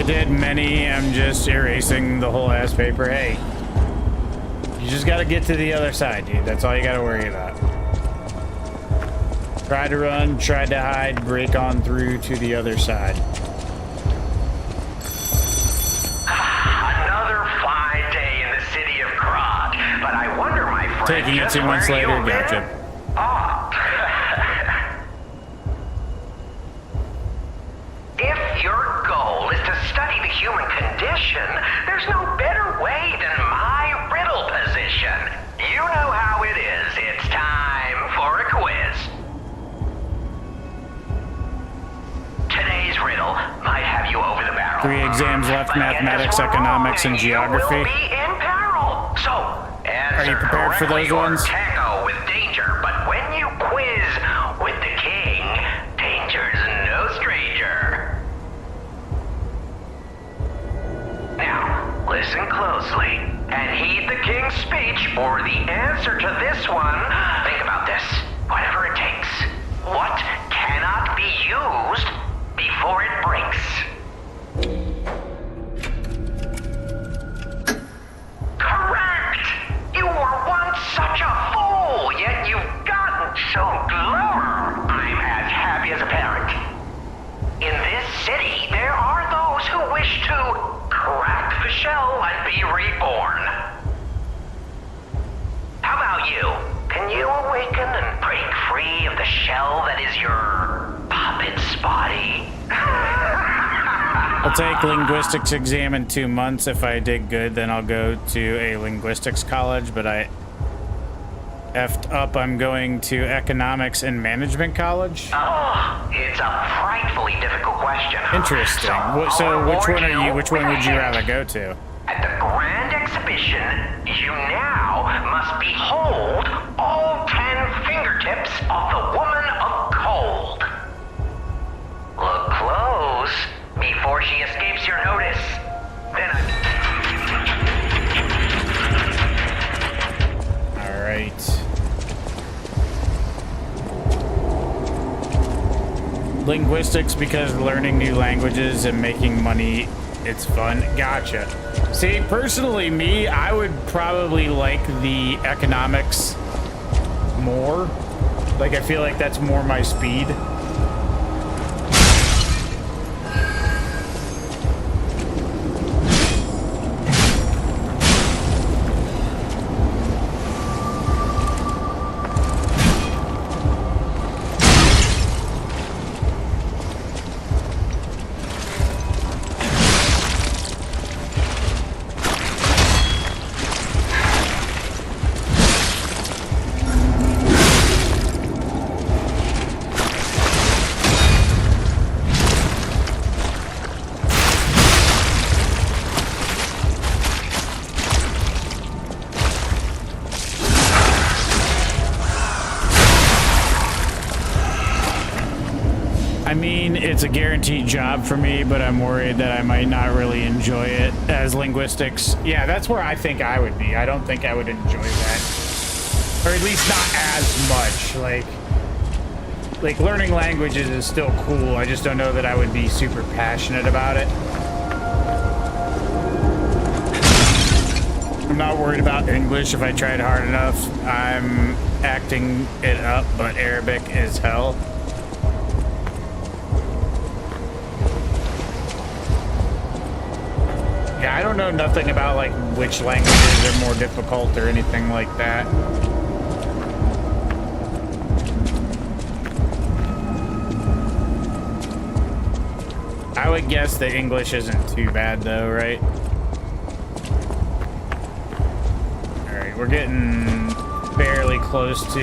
Did many. I'm just erasing the whole ass paper. Hey, you just gotta get to the other side, dude. That's all you gotta worry about. Try to run, try to hide, break on through to the other side.
Another fine day in the city of Krog, but I wonder, my friend,
taking it 2 months later. Gotcha.
If your goal is to study the human condition, there's no better way than my riddle position. You know how it is. It's time for a quiz. Today's riddle might have you over the barrel.
3 exams left: mathematics, economics, and geography.
You will be in peril. So,
are you prepared for those ones?
Tango with danger, but when you quiz with the king, danger's no stranger. Now, listen closely and heed the king's speech for the answer to this one. Think about this, whatever it takes. What cannot be used before it breaks? Correct! You were once such a fool, yet you've gotten so clever. I'm as happy as a parent. In this city, there are those who wish to crack the shell and be reborn. How about you? Can you awaken and break free of the shell that is your puppet's body?
I'll take linguistics exam in 2 months. If I did good, then I'll go to a linguistics college, but I effed up. I'm going to economics and management college.
Oh, it's a frightfully difficult question.
Interesting. So which one would you rather go to?
At the grand exhibition, you now must behold all 10 fingertips of the woman of cold. Look close before she escapes your notice. Then
All right. Linguistics, because learning new languages and making money, it's fun. Gotcha. See, personally, me, I would probably like the economics more. Like, I feel like that's more my speed. I mean, it's a guaranteed job for me, but I'm worried that I might not really enjoy it as linguistics. Yeah, that's where I think I would be. I don't think I would enjoy that. Or at least not as much. Like learning languages is still cool. I just don't know that I would be super passionate about it. I'm not worried about English if I tried hard enough. I'm acting it up, but Arabic is hell. Yeah, I don't know nothing about like which languages are more difficult or anything like that. I would guess that English isn't too bad though, right? Alright, we're getting fairly close to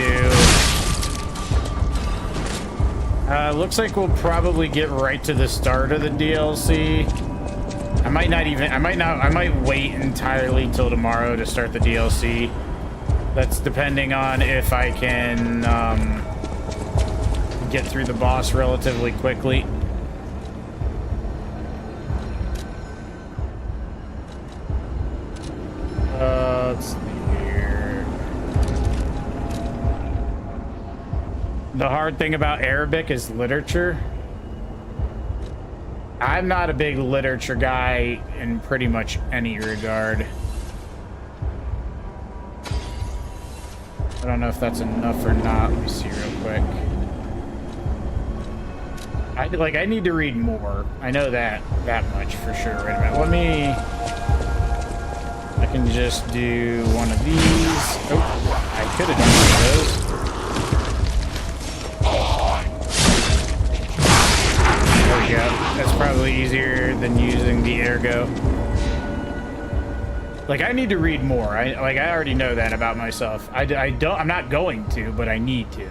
Looks like we'll probably get right to the start of the DLC. I might wait entirely till tomorrow to start the DLC. That's depending on if I can get through the boss relatively quickly. Let's see here. The hard thing about Arabic is literature. I'm not a big literature guy in pretty much any regard. I don't know if that's enough or not. Let me see real quick. I need to read more. I know that much for sure. Wait a minute. Let me... I can just do one of these. Oh, I could have done one of those. There we go. That's probably easier than using the ergo. Like, I need to read more. I already know that about myself. I'm not going to, but I need to.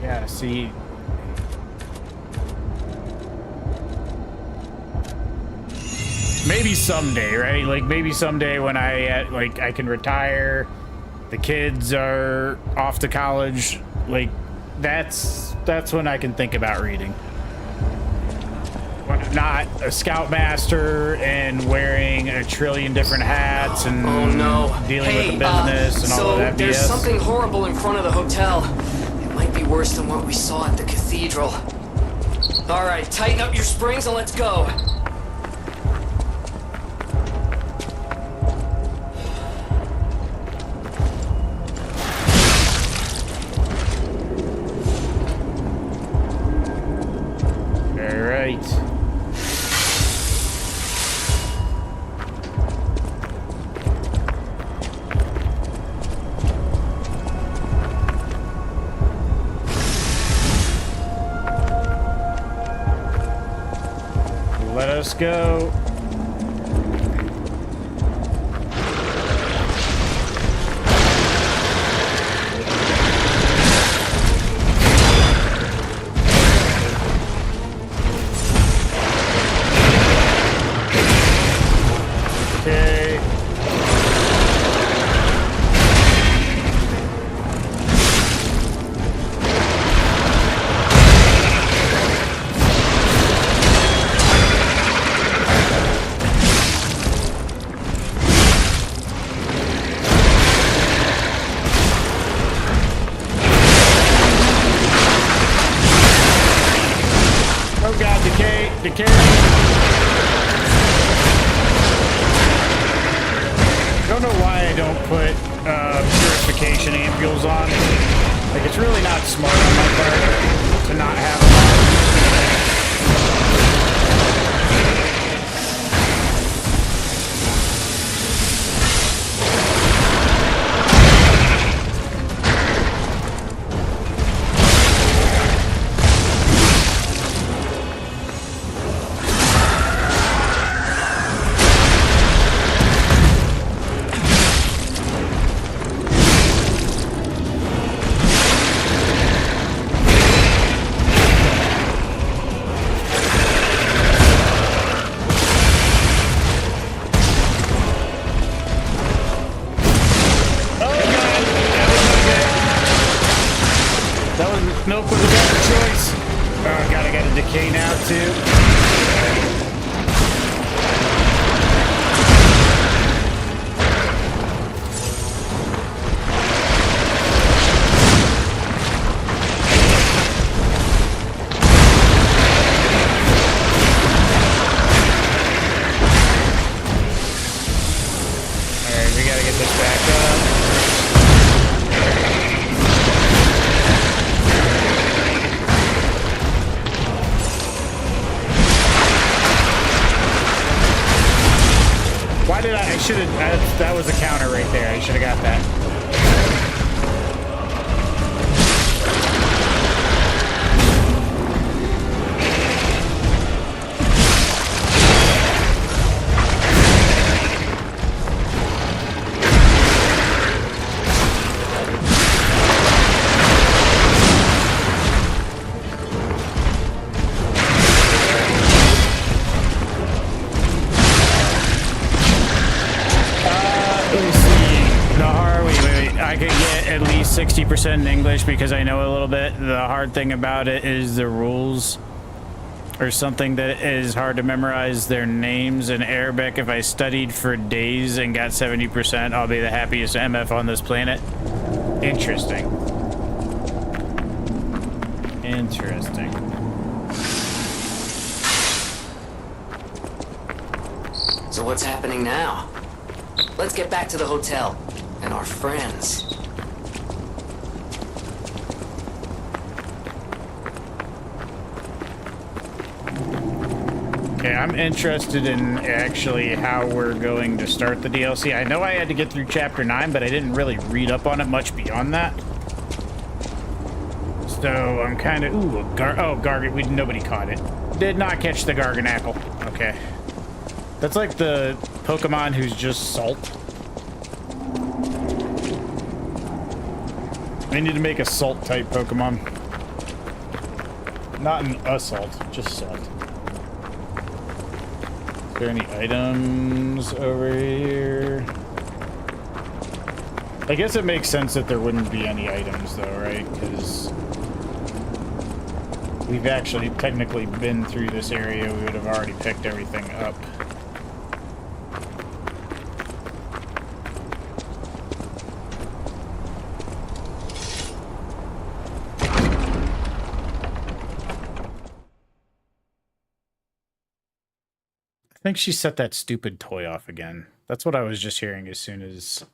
Yeah, see. Maybe someday, right? Like, maybe someday when I can retire, the kids are off to college, like, that's when I can think about reading. When I'm not a scoutmaster and wearing a trillion different hats and dealing with the business and all of that BS.
There's something horrible in front of the hotel. It might be worse than what we saw at the cathedral. All right, tighten up your springs and let's go.
Let's go. Okay. Decay. Don't know why I don't put purification ampules on. Like, it's really not smart on my part to not have them on. Milk was a better choice. Oh god, I got a decay now too. Alright, we gotta get this back up. Why did I should have, that was a counter right there. I should have got that. 70% in English because I know a little bit. The hard thing about it is the rules or something that is hard to memorize their names in Arabic. If I studied for days and got 70%, I'll be the happiest MF on this planet. Interesting. Interesting.
So what's happening now? Let's get back to the hotel and our friends.
Okay, I'm interested in actually how we're going to start the DLC. I know I had to get through Chapter 9, but I didn't really read up on it much beyond that. So I'm kind of... Ooh, Gargan. Nobody caught it. Did not catch the Garganackle. Okay. That's like the Pokemon who's just salt. I need to make a salt-type Pokemon. Not an assault, just salt. Is there any items over here? I guess it makes sense that there wouldn't be any items though, right? Because we've actually technically been through this area. We would have already picked everything up. I think she set that stupid toy off again. That's what I was just hearing as soon as...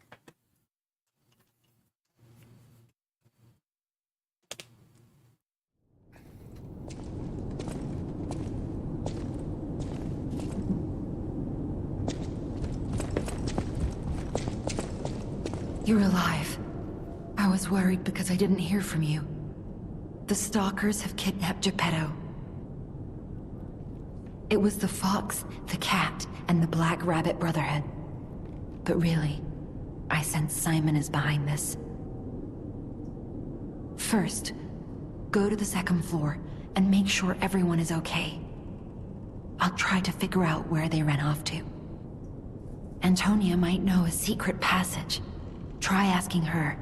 You're alive. I was worried because I didn't hear from you. The stalkers have kidnapped Geppetto. It was the fox, the cat, and the Black Rabbit Brotherhood. But really, I sense Simon is behind this. First, go to the second floor and make sure everyone is okay. I'll try to figure out where they ran off to. Antonia might know a secret passage. Try asking her.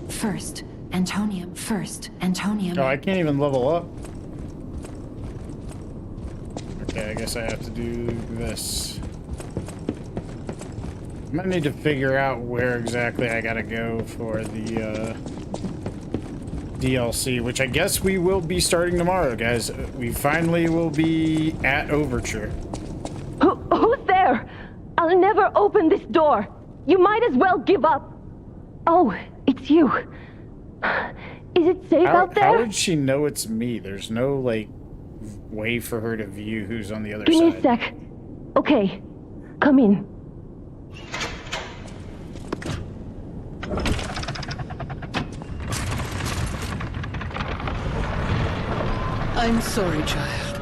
First, Antonia.
Oh, I can't even level up. Okay, I guess I have to do this. I'm gonna need to figure out where exactly I gotta go for the DLC, which I guess we will be starting tomorrow, guys. We finally will be at Overture.
Who's there? I'll never open this door. You might as well give up. Oh, it's you. Is it safe out there?
How would she know it's me? There's no, like, way for her to view who's on the other
Give
side.
me a sec. Okay, come in.
I'm sorry, child.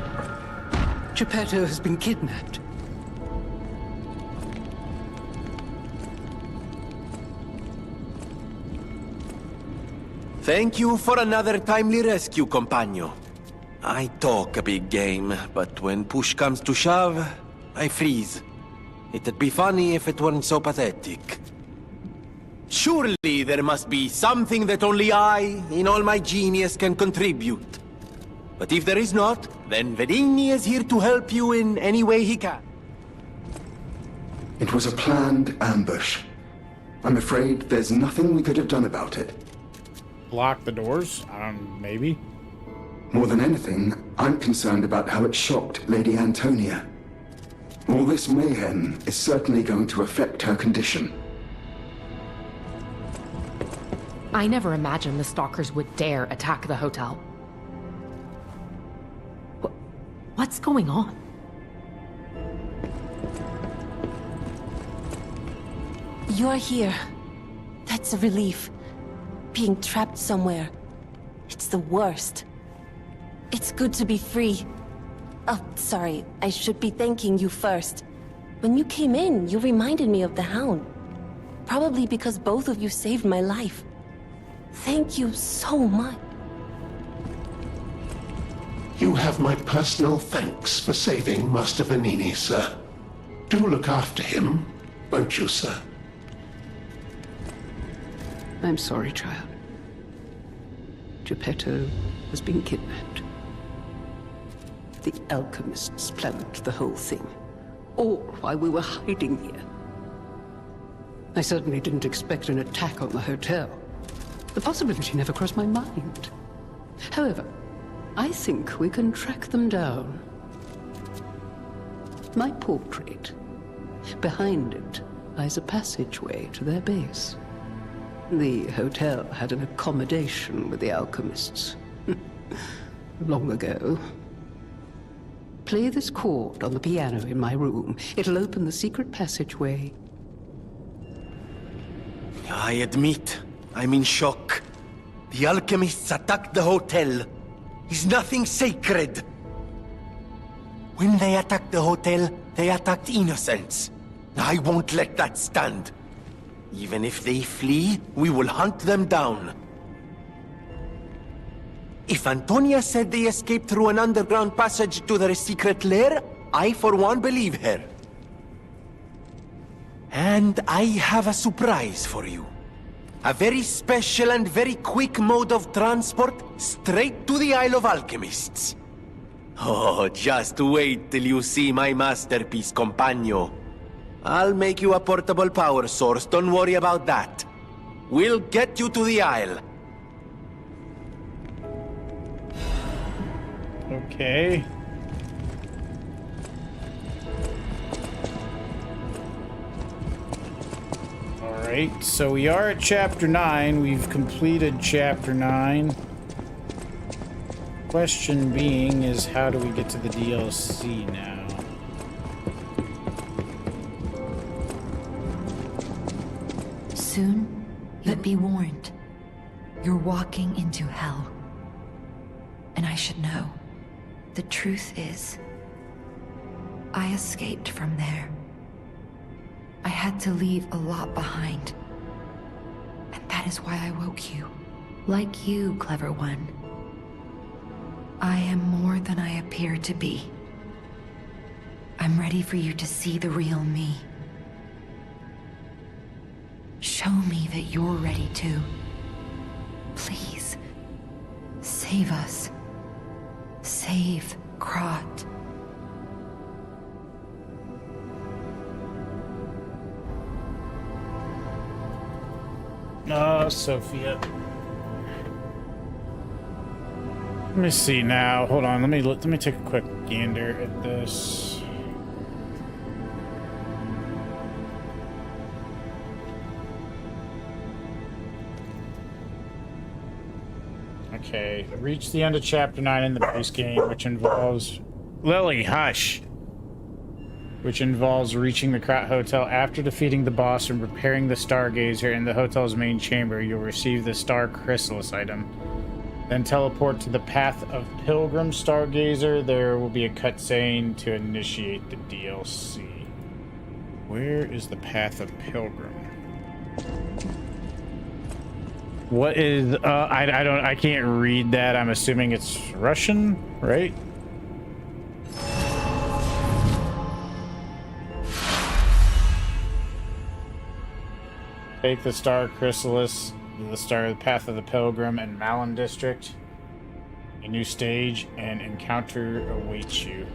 Geppetto has been kidnapped.
Thank you for another timely rescue, compagno. I talk a big game, but when push comes to shove, I freeze. It'd be funny if it weren't so pathetic. Surely there must be something that only I, in all my genius, can contribute. But if there is not, then Venigni is here to help you in any way he can.
It was a planned ambush. I'm afraid there's nothing we could have done about it.
Lock the doors? Maybe.
More than anything, I'm concerned about how it shocked Lady Antonia. All this mayhem is certainly going to affect her condition.
I never imagined the stalkers would dare attack the hotel. What's going on?
You're here. That's a relief. Being trapped somewhere. It's the worst. It's good to be free. Oh, sorry. I should be thanking you first. When you came in, you reminded me of the Hound. Probably because both of you saved my life. Thank you so much.
You have my personal thanks for saving Master Venigni, sir. Do look after him.
Won't you, sir?
I'm sorry, child. Geppetto has been kidnapped. The alchemists planned the whole thing, all while we were hiding here. I certainly didn't expect an attack on the hotel. The possibility never crossed my mind. However, I think we can track them down. My portrait. Behind it lies a passageway to their base. The hotel had an accommodation with the alchemists. Long ago. Play this chord on the piano in my room. It'll open the secret passageway.
I admit, I'm in shock. The alchemists attacked the hotel. Is nothing sacred? When they attacked the hotel, they attacked innocents. I won't let that stand. Even if they flee, we will hunt them down. If Antonia said they escaped through an underground passage to their secret lair, I for one believe her. And I have a surprise for you. A very special and very quick mode of transport straight to the Isle of Alchemists. Oh, just wait till you see my masterpiece, Compagno. I'll make you a portable power source, don't worry about that. We'll get you to the Isle.
Okay. Alright, so we are at Chapter 9. We've completed Chapter 9. Question being is, how do we get to the DLC now?
Soon, you'll be warned. You're walking into hell. And I should know. The truth is, I escaped from there. I had to leave a lot behind. And that is why I woke you. Like you, clever one. I am more than I appear to be. I'm ready for you to see the real me. Show me that you're ready too. Please, save us. Save Krat.
Sophia. Let me see now. Hold on. Let me take a quick gander at this. Okay, reach the end of Chapter 9 in the base game, which involves... Lily, hush! Which involves reaching the Krat Hotel after defeating the boss and preparing the Stargazer in the hotel's main chamber. You'll receive the Star Chrysalis item. Then teleport to the Path of Pilgrim Stargazer. There will be a cutscene to initiate the DLC. Where is the Path of Pilgrim? What is, I can't read that. I'm assuming it's Russian, right? Take the Star Chrysalis, the Path of the Pilgrim, and Malin District. A new stage and encounter awaits you.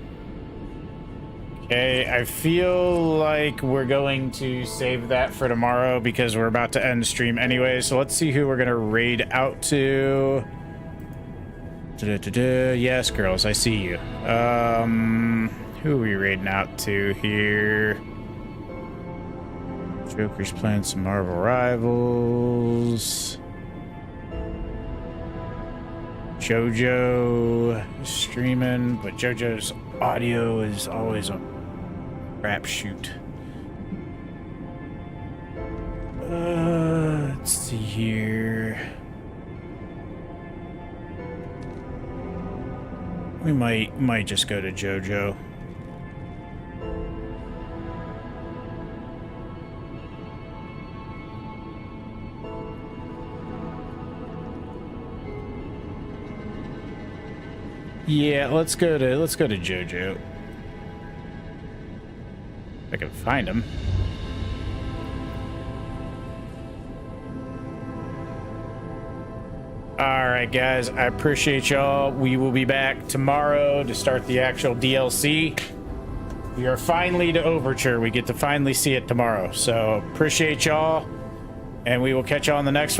Okay, I feel like we're going to save that for tomorrow because we're about to end the stream anyway. So let's see who we're going to raid out to. Yes, girls, I see you. Who are we raiding out to here? Joker's playing some Marvel Rivals. JoJo is streaming, but JoJo's audio is always a crapshoot. Let's see here. We might just go to JoJo. Yeah, let's go to JoJo. If I can find him. All right, guys, I appreciate y'all. We will be back tomorrow to start the actual DLC. We are finally to Overture. We get to finally see it tomorrow. So appreciate y'all, and we will catch y'all on the next one.